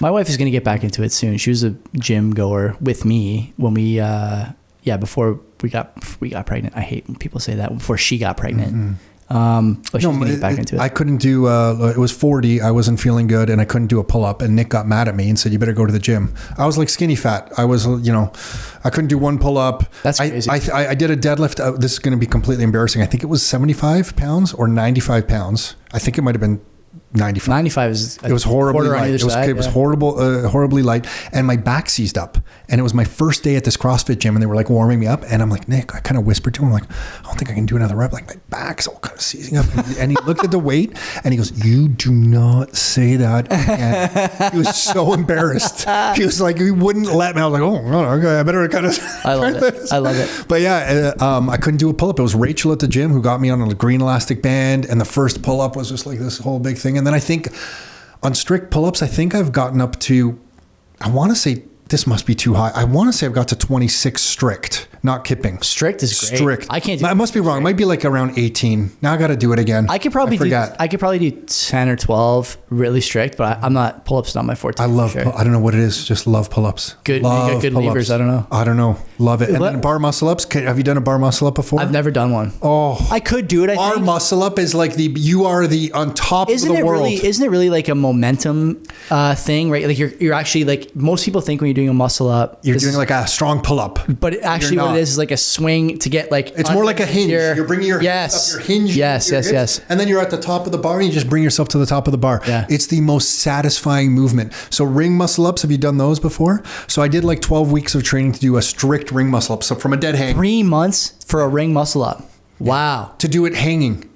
my wife is going to get back into it soon. She was a gym goer with me when we, before we got pregnant. I hate when people say that, before she got pregnant. Mm-hmm. But she's going to get back into it. I couldn't do, it was 40. I wasn't feeling good and I couldn't do a pull up, and Nick got mad at me and said, you better go to the gym. I was like skinny fat. I was, I couldn't do one pull up. That's crazy. I did a deadlift. This is going to be completely embarrassing. I think it was 75 pounds or 95 pounds. I think it might've been 95. 95 is it was horribly light. It was horribly light, and my back seized up. And it was my first day at this CrossFit gym, and they were like warming me up. And I'm like, Nick, I kind of whispered to him, like, I don't think I can do another rep. Like my back's all kind of seizing up. And he looked at the weight, and he goes, "You do not say that again." He was so embarrassed. He was like, he wouldn't let me. I was like, oh, okay, I better kind of. I love it. But yeah, I couldn't do a pull up. It was Rachel at the gym who got me on a green elastic band, and the first pull up was just like this whole big thing. And then I think on strict pull-ups, I think I've gotten up to, I want to say this must be too high. I want to say I've got to 26 strict, not kipping. Strict is great. Strict. I can't do I must be wrong. It might be like around 18. Now I got to do it again. I could probably do 10 or 12 really strict, but I'm not, pull-ups not my forte. I love, I don't know what it is. Just love pull-ups. Good. You got good levers. I don't know. Love it. And then bar muscle ups. Have you done a bar muscle up before? I've never done one. Oh, I could do it. Bar muscle up is like you are the on top of the world. Isn't it really like a momentum thing, right? Like you're actually like, most people think when you're doing a muscle up, you're doing like a strong pull up. But actually what it is like a swing to get like, it's more like a hinge. You're bringing your hands up your hinge. Yes. And then you're at the top of the bar and you just bring yourself to the top of the bar. Yeah. It's the most satisfying movement. So ring muscle ups, have you done those before? So I did like 12 weeks of training to do a strict ring muscle up. So from a dead hang. 3 months for a ring muscle up. Wow. To do it hanging.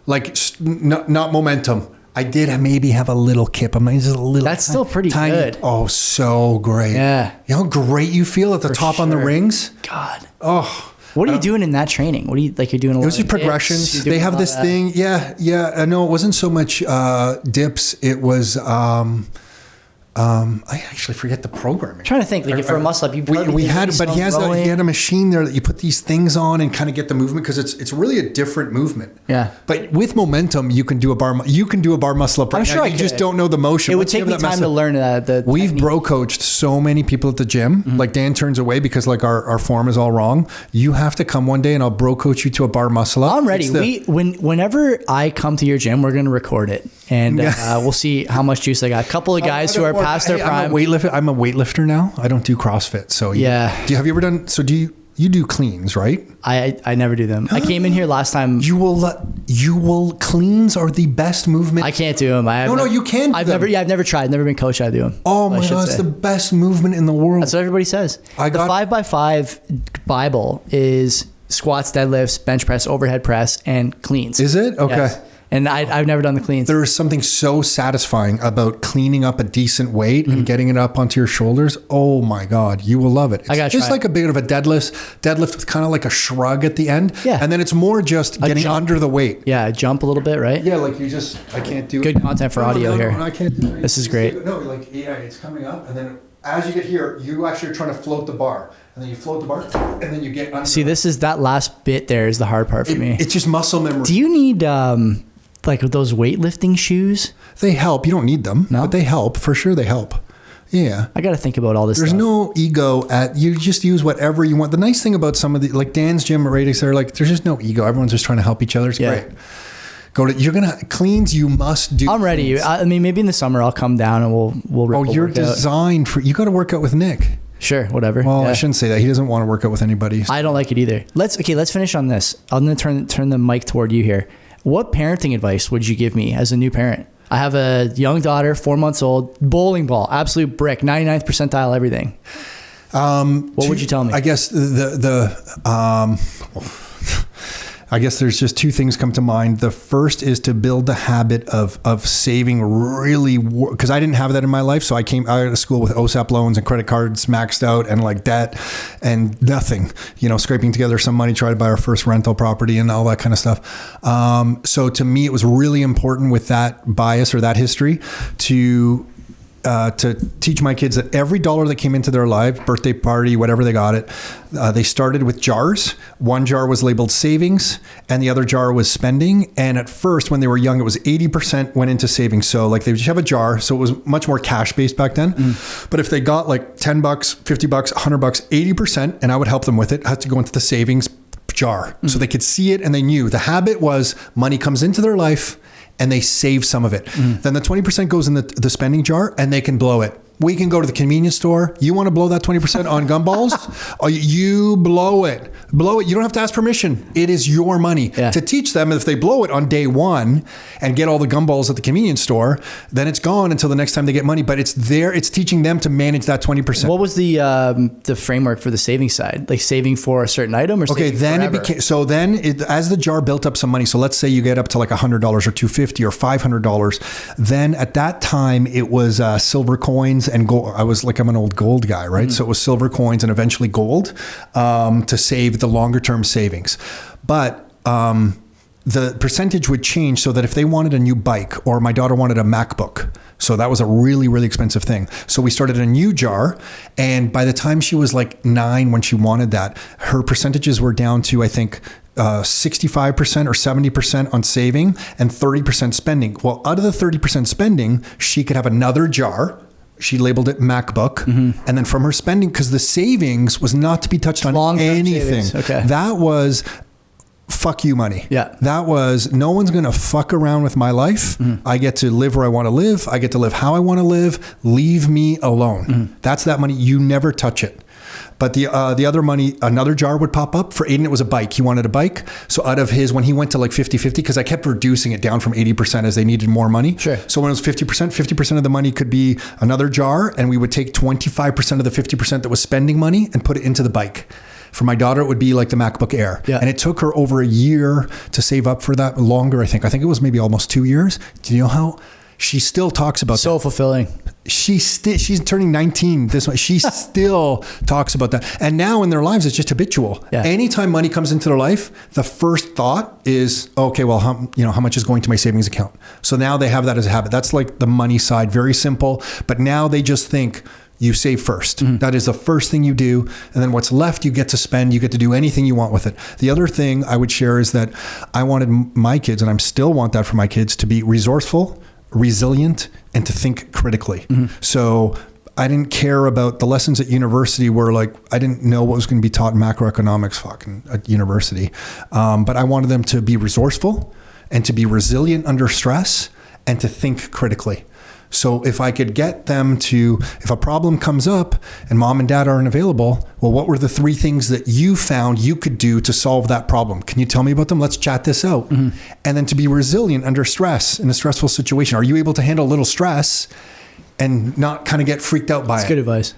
Like not momentum. I did maybe have a little kip. I mean, just a little. That's still pretty good. Oh, so great. Yeah. You know how great you feel at the top on the rings? God. Oh. What are you doing in that training? What are you, like, you're doing a lot of dips? It was just progressions. They have this thing. Yeah. No, it wasn't so much dips. It was, I actually forget the programming. I'm trying to think, like for a muscle up, he had a machine there that you put these things on and kind of get the movement, because it's really a different movement. Yeah. But with momentum, you can do a bar muscle up. Right, I'm sure you just don't know the motion. It would take me time to learn that. We've bro coached so many people at the gym. Mm-hmm. Like Dan turns away because like our form is all wrong. You have to come one day and I'll bro coach you to a bar muscle up. I'm ready. Whenever I come to your gym, we're going to record it and we'll see how much juice I got. A couple of guys who are past their prime. I'm a weightlifter now. I don't do CrossFit. So yeah. Have you ever done? So do you do cleans, right? I never do them. I came in here last time. You will cleans are the best movement. I can't do them. You can. I've never tried. Never been coached how to do them. Oh my God, it's the best movement in the world. That's what everybody says. The 5x5 Bible is squats, deadlifts, bench press, overhead press, and cleans. Is it? Okay. Yes. And I've never done the cleans. There is something so satisfying about cleaning up a decent weight and getting it up onto your shoulders. Oh my God, you will love it. It's just like a bit of a deadlift with kind of like a shrug at the end. Yeah. And then it's more just getting under the weight. Yeah, jump a little bit, right? Yeah, like I can't do it. Good content for audio here. I can't do it. This is great. No, it's coming up, and then as you get here, you actually are trying to float the bar. And then you float the bar, and then you get under. See, that last bit there is the hard part for me. It's just muscle memory. Do you need like those weightlifting shoes? They help. You don't need them, no? But they help. For sure they help. Yeah. I got to think about all this There's stuff. no ego you just use whatever you want. The nice thing about some of the, like Dan's gym or Radix, they're like, there's just no ego. Everyone's just trying to help each other. It's great. Cleans you must do. I'm ready. Cleans. I mean, maybe in the summer I'll come down and we'll you're designed for, you got to work out with Nick. Sure, whatever. Well, yeah. I shouldn't say that. He doesn't want to work out with anybody. I don't like it either. Let's finish on this. I'm going to turn the mic toward you here. What parenting advice would you give me as a new parent? I have a young daughter, 4 months old, bowling ball, absolute brick, 99th percentile, everything. What would you tell me? I guess I guess there's just two things come to mind. The first is to build the habit of saving really, because I didn't have that in my life. So I came out of school with OSAP loans and credit cards maxed out and like debt and nothing, scraping together some money, try to buy our first rental property and all that kind of stuff. So to me, it was really important with that bias or that history to teach my kids that every dollar that came into their life, birthday party, whatever they got it, they started with jars. One jar was labeled savings and the other jar was spending. And at first, when they were young, it was 80% went into savings. So like they would just have a jar. So it was much more cash based back then. But if they got like $10, $50, $100, 80%, and I would help them with it, had to go into the savings jar. So they could see it and they knew the habit was money comes into their life and they save some of it. Then the 20% goes in the spending jar and they can blow it. We can go to the convenience store. You want to blow that 20% on gumballs? You blow it. Blow it. You don't have to ask permission. It is your money. Yeah. To teach them, if they blow it on day one and get all the gumballs at the convenience store, then it's gone until the next time they get money. But it's there. It's teaching them to manage that 20%. What was the framework for the saving side? Like saving for a certain item or okay, then forever? It became, so then as the jar built up some money, so let's say you get up to like $100 or $250 or $500, then at that time it was silver coins and gold. I'm an old gold guy, right? So it was silver coins and eventually gold to save the longer term savings. But the percentage would change so that if they wanted a new bike or my daughter wanted a MacBook, so that was a really, really expensive thing. So we started a new jar. And by the time she was like 9, when she wanted that, her percentages were down to, I think, 65% or 70% on saving and 30% spending. Well, out of the 30% spending, she could have another jar. She labeled it MacBook. And then from her spending, because the savings was not to be touched on anything. Savings. Okay. That was fuck you money. Yeah. That was, no one's going to fuck around with my life. I get to live where I want to live. I get to live how I want to live. Leave me alone. That's that money. You never touch it. But the other money, another jar would pop up. For Aiden, it was a bike. He wanted a bike. So out of his, when he went to like 50-50, because I kept reducing it down from 80% as they needed more money. Sure. So when it was 50% of the money could be another jar, and we would take 25% of the 50% that was spending money and put it into the bike. For my daughter, it would be like the MacBook Air. Yeah. And it took her over a year to save up for that. Longer, I think. I think it was maybe almost 2 years. Do you know how? She still talks about so that. Fulfilling. She's turning 19 this month. She still talks about that. And now in their lives, it's just habitual. Yeah. Anytime money comes into their life, the first thought is, okay, well, how much is going to my savings account? So now they have that as a habit. That's like the money side, very simple. But now they just think, you save first. That is the first thing you do. And then what's left, you get to spend. You get to do anything you want with it. The other thing I would share is that I wanted my kids, and I still want that for my kids, to be resourceful, resilient, and to think critically. So I didn't care about the lessons at university where like, I didn't know what was going to be taught in macroeconomics fucking at university. But I wanted them to be resourceful and to be resilient under stress and to think critically. So if I could get them to, if a problem comes up and mom and dad aren't available, well, what were the 3 things that you found you could do to solve that problem? Can you tell me about them? Let's chat this out. And then to be resilient under stress in a stressful situation. Are you able to handle a little stress and not kind of get freaked out by it? That's good advice.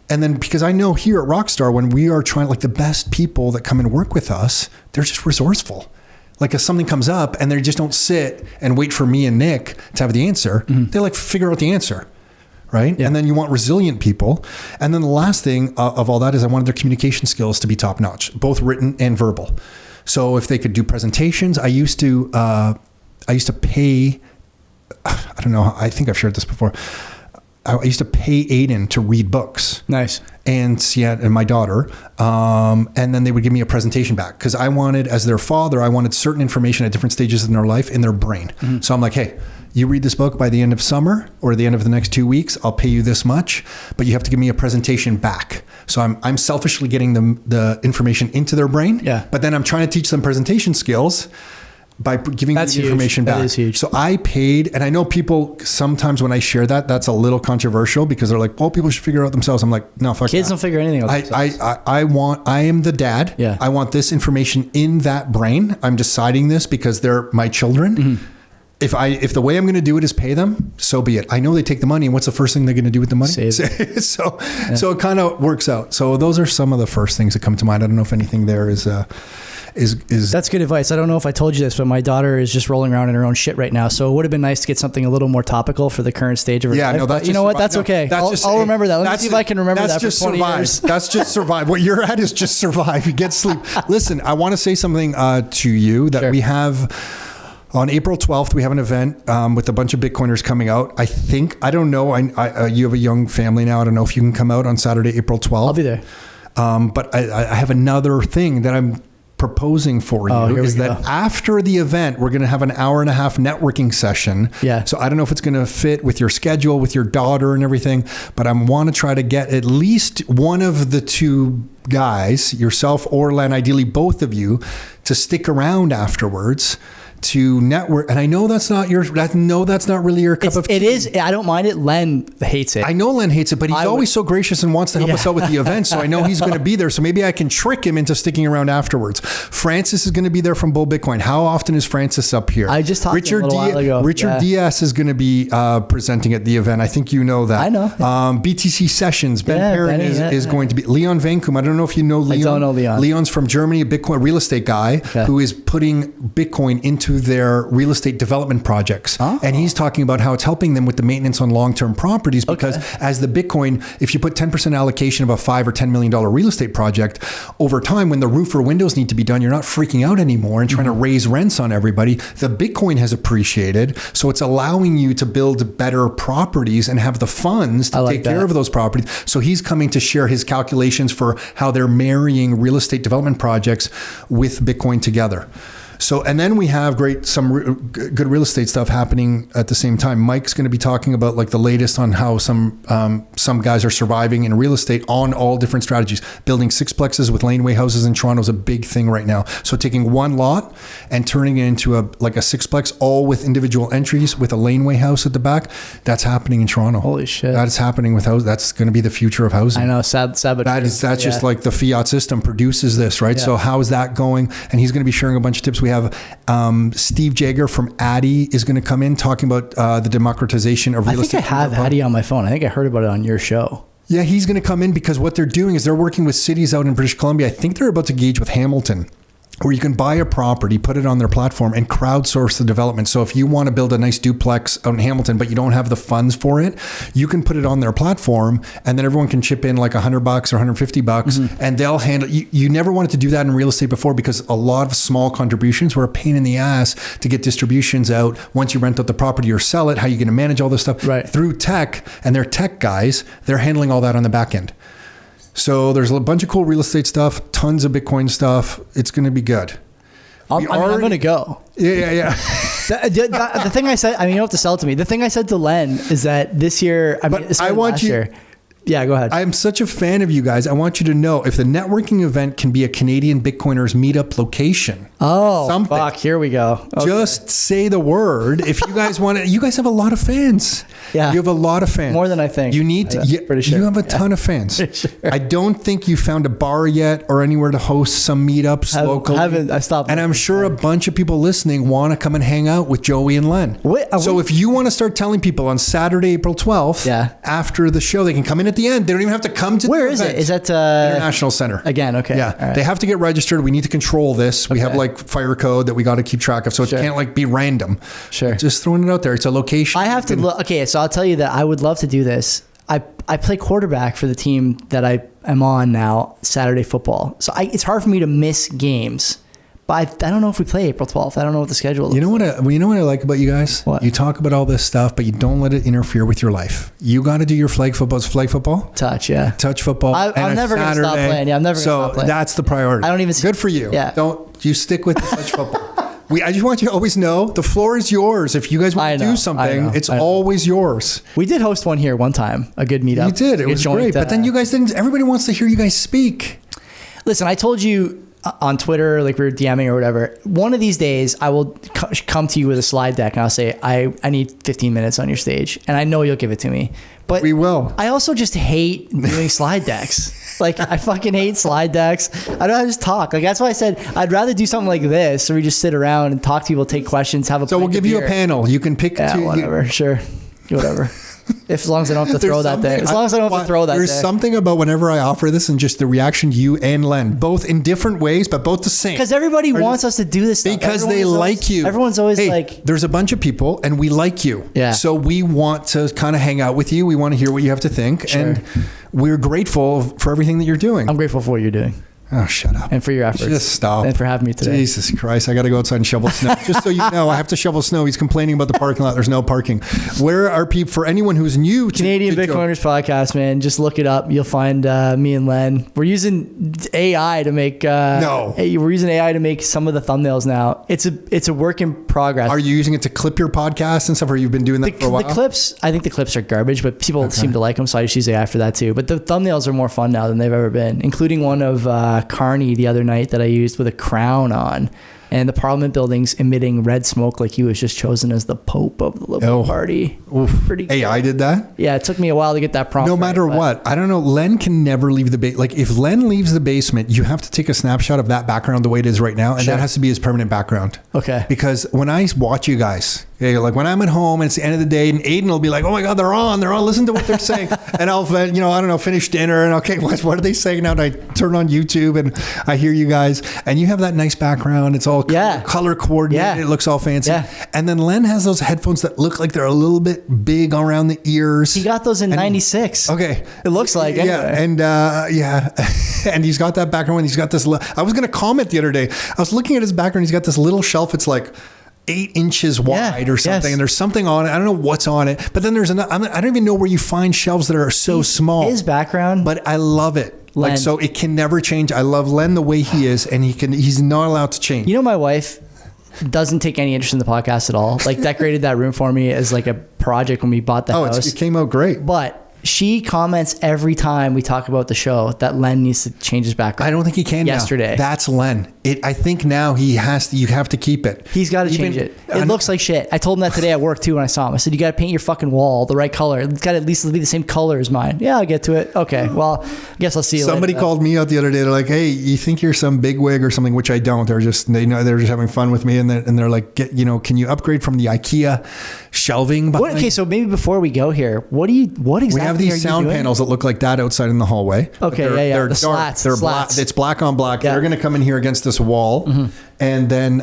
And then because I know here at Rockstar, when we are trying, like the best people that come and work with us, they're just resourceful. Like if something comes up and they just don't sit and wait for me and Nick to have the answer, they like figure out the answer. Right. Yeah. And then you want resilient people. And then the last thing of all that is I wanted their communication skills to be top notch, both written and verbal. So if they could do presentations, I used to pay, I don't know, I think I've shared this before. I used to pay Aiden to read books. Nice. And my daughter. And then they would give me a presentation back because I wanted, as their father, I wanted certain information at different stages in their life in their brain. So I'm like, hey, you read this book by the end of summer or the end of the next 2 weeks, I'll pay you this much, but you have to give me a presentation back. So I'm selfishly getting them the information into their brain, but then I'm trying to teach them presentation skills by giving them the information back. That is huge. So I paid, and I know people sometimes when I share that, that's a little controversial because they're like, well, people should figure it out themselves. I'm like, no, fuck Kids that. don't figure anything out themselves. I am the dad. Yeah. I want this information in that brain. I'm deciding this because they're my children. If the way I'm going to do it is pay them, so be it. I know they take the money, and what's the first thing they're going to do with the money? Save it. So it kind of works out. So those are some of the first things that come to mind. I don't know if anything there is That's good advice. I don't know if I told you this, but my daughter is just rolling around in her own shit right now. So it would have been nice to get something a little more topical for the current stage of her life. No, that's you know what? That's okay. I'll remember that. Let me see if I can remember that for 20 years. That's just survive. What you're at is just survive. You get sleep. Listen, I want to say something to you that we have. On April 12th, we have an event with a bunch of Bitcoiners coming out. I don't know. You have a young family now. I don't know if you can come out on Saturday, April 12th. I'll be there. But I have another thing that I'm proposing for you is that after the event, we're going to have an hour and a half networking session. Yeah. So I don't know if it's going to fit with your schedule, with your daughter and everything, but I want to try to get at least one of the two guys, yourself or Len, ideally both of you, to stick around afterwards to network. And I know that's not really your cup of tea. It is. I don't mind it. Len hates it. I know Len hates it, but he's always so gracious and wants to help us out with the event. So I know he's going to be there. So maybe I can trick him into sticking around afterwards. Francis is going to be there from Bull Bitcoin. How often is Francis up here? I just talked to him a little while ago. Richard Diaz is going to be presenting at the event. I think you know that. I know. BTC Sessions. Ben Perrin is going to be. Leon Vancouver. I don't know if you know Leon. I don't know Leon. Leon's from Germany, a Bitcoin real estate guy who is putting Bitcoin into their real estate development projects. And he's talking about how it's helping them with the maintenance on long-term properties because as the Bitcoin, if you put 10% allocation of a $5 or $10 million real estate project, over time, when the roof or windows need to be done, you're not freaking out anymore and trying to raise rents on everybody. The Bitcoin has appreciated. So it's allowing you to build better properties and have the funds to take care of those properties. So he's coming to share his calculations for how they're marrying real estate development projects with Bitcoin together. So, and then we have some good real estate stuff happening at the same time. Mike's going to be talking about like the latest on how some guys are surviving in real estate on all different strategies. Building sixplexes with laneway houses in Toronto is a big thing right now. So taking one lot and turning it into a sixplex, all with individual entries with a laneway house at the back. That's happening in Toronto. Holy shit. That is happening with house. That's going to be the future of housing. I know. Sad, but that's just like the fiat system produces this, right? Yeah. So how is that going? And he's going to be sharing a bunch of tips. We have Steve Jager from Addy is going to come in talking about the democratization of real estate. I think I have Addy on my phone. I think I heard about it on your show. Yeah, he's going to come in because what they're doing is they're working with cities out in British Columbia. I think they're about to engage with Hamilton, where you can buy a property, put it on their platform, and crowdsource the development. So if you want to build a nice duplex out in Hamilton, but you don't have the funds for it, you can put it on their platform, and then everyone can chip in like $100 or $150, and they'll handle. You never wanted to do that in real estate before because a lot of small contributions were a pain in the ass to get distributions out once you rent out the property or sell it. How are you going to manage all this stuff? Right. Through tech, and they're tech guys, they're handling all that on the back end. So there's a bunch of cool real estate stuff, tons of Bitcoin stuff. It's going to be good. I'm going to go. Yeah. The thing I said, you don't have to sell it to me. The thing I said to Len is that this year, last year. Yeah, go ahead. I'm such a fan of you guys. I want you to know if the networking event can be a Canadian Bitcoiners meetup location. Oh, fuck. Here we go. Okay. Just say the word. If you guys want to, you guys have a lot of fans. Yeah. You have a lot of fans. More than I think. You need to, pretty sure. You have a ton of fans. Sure. I don't think you found a bar yet or anywhere to host some meetups locally. I stopped. And I'm sure a bunch of people listening want to come and hang out with Joey and Len. So if you want to start telling people on Saturday, April 12th, after the show, they can come in at the end. They don't even have to come to Where the is event. it? Is that International Center. again? Okay. Yeah. All right. They have to get registered. We need to control this. We have Okay. like fire code that we got to keep track of. So it can't like be random. Sure. Just throwing it out there. It's a location. I have to look. Okay, so I'll tell you that I would love to do this. I play quarterback for the team that I am on now, Saturday football. So it's hard for me to miss games. But I don't know if we play April 12th. I don't know what the schedule is. You know what I like about you guys? What? You talk about all this stuff, but you don't let it interfere with your life. You got to do your flag football. It's flag football? Touch, yeah. Touch football. I'm never going to stop playing. Yeah, I'm never going to stop playing. So that's the priority. I don't even. Good for you. Yeah. Don't you stick with the touch football. I just want you to always know the floor is yours. If you guys want to do something, it's always yours. We did host one here one time, a good meetup. You did. It was great. But then you guys didn't. Everybody wants to hear you guys speak. Listen, I told you on Twitter, like we were DMing or whatever, one of these days I will come to you with a slide deck and I'll say, I need 15 minutes on your stage. And I know you'll give it to me. But we will. I also just hate doing slide decks. Like, I fucking hate slide decks. I don't just talk. Like, that's why I said I'd rather do something like this, where we just sit around and talk to people, take questions, have a. So we'll give you a panel. You can pick. Yeah, whatever. Sure, whatever. As long as I don't have to throw that day. As long as I don't have to throw that day. There's something about whenever I offer this and just the reaction you and Len, both in different ways, but both the same. Because everybody wants us to do this stuff. Because they like you. Everyone's always like. There's a bunch of people and we like you. Yeah. So we want to kind of hang out with you. We want to hear what you have to think. Sure. And we're grateful for everything that you're doing. I'm grateful for what you're doing. Oh, shut up. And for your efforts. Just stop. And for having me today. Jesus Christ. I got to go outside and shovel snow. Just so you know, I have to shovel snow. He's complaining about the parking lot. There's no parking. Where are people, for anyone who's new to Canadian Bitcoiners podcast, man, just look it up. You'll find me and Len. We're using AI to make we're using AI to make some of the thumbnails now. It's a work in progress. Are you using it to clip your podcast and stuff, or you've been doing that for a while? The clips, I think the clips are garbage, but people seem to like them, so I just use AI for that too. But the thumbnails are more fun now than they've ever been, including one of Carney the other night that I used with a crown on, and the Parliament buildings emitting red smoke like he was just chosen as the Pope of the Liberal Party. Pretty good. AI did that? Yeah, it took me a while to get that prompt. No matter what. I don't know. Len can never leave the basement. Like, if Len leaves the basement, you have to take a snapshot of that background the way it is right now, and that has to be his permanent background. Okay. Because when I watch you guys, like when I'm at home and it's the end of the day, and Aiden will be like, oh my God, they're on, listen to what they're saying. And I'll, I don't know, finish dinner and okay, what are they saying now? And I turn on YouTube and I hear you guys, and you have that nice background. It's all color coordinated. Yeah. It looks all fancy. Yeah. And then Len has those headphones that look like they're a little bit big around the ears. He got those in 96. Okay. It looks like, anyway. Yeah. And and he's got that background. He's got this, I was going to comment the other day. I was looking at his background. He's got this little shelf. It's like 8 inches wide or something. And there's something on it. I don't know what's on it, but then there's I don't even know where you find shelves that are so small. His background. But I love it. Len. Like, so it can never change. I love Len the way he is, and he's not allowed to change. You know, my wife doesn't take any interest in the podcast at all. Like, decorated that room for me as like a project when we bought the house. It came out great. But she comments every time we talk about the show that Len needs to change his background. I don't think he can yesterday. Now. That's Len. I think now he has to. You have to keep it. He's got to change it. It looks like shit. I told him that today at work too when I saw him. I said, you got to paint your fucking wall the right color. It's got to at least be the same color as mine. Yeah, I'll get to it. Okay, well, I guess I'll see you Somebody later. called me out the other day. They're like, hey, you think you're some bigwig or something, which I don't. They're just having fun with me, and they're like, can you upgrade from the IKEA shelving? Okay, so maybe before we go here, what exactly we have these sound panels that look like that outside in the hallway. Okay, They're the dark. slats. They're slats. black. It's black on black. Yeah. They're going to come in here against this wall. Mm-hmm. And then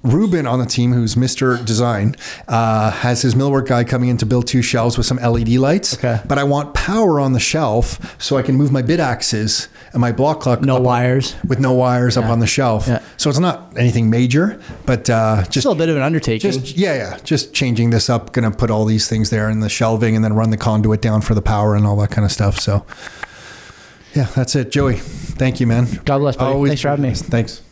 Ruben on the team, who's Mr. Design, has his millwork guy coming in to build 2 shelves with some LED lights. Okay. But I want power on the shelf so I can move my Bitaxes and my block clock. No wires. With no wires up on the shelf. Yeah. So it's not anything major, but just still a bit of an undertaking. Just changing this up. Going to put all these things there in the shelving and then run the conduit down for the power and all that kind of stuff. So yeah, that's it. Joey, thank you, man. God bless, buddy. Thanks for having me. Thanks.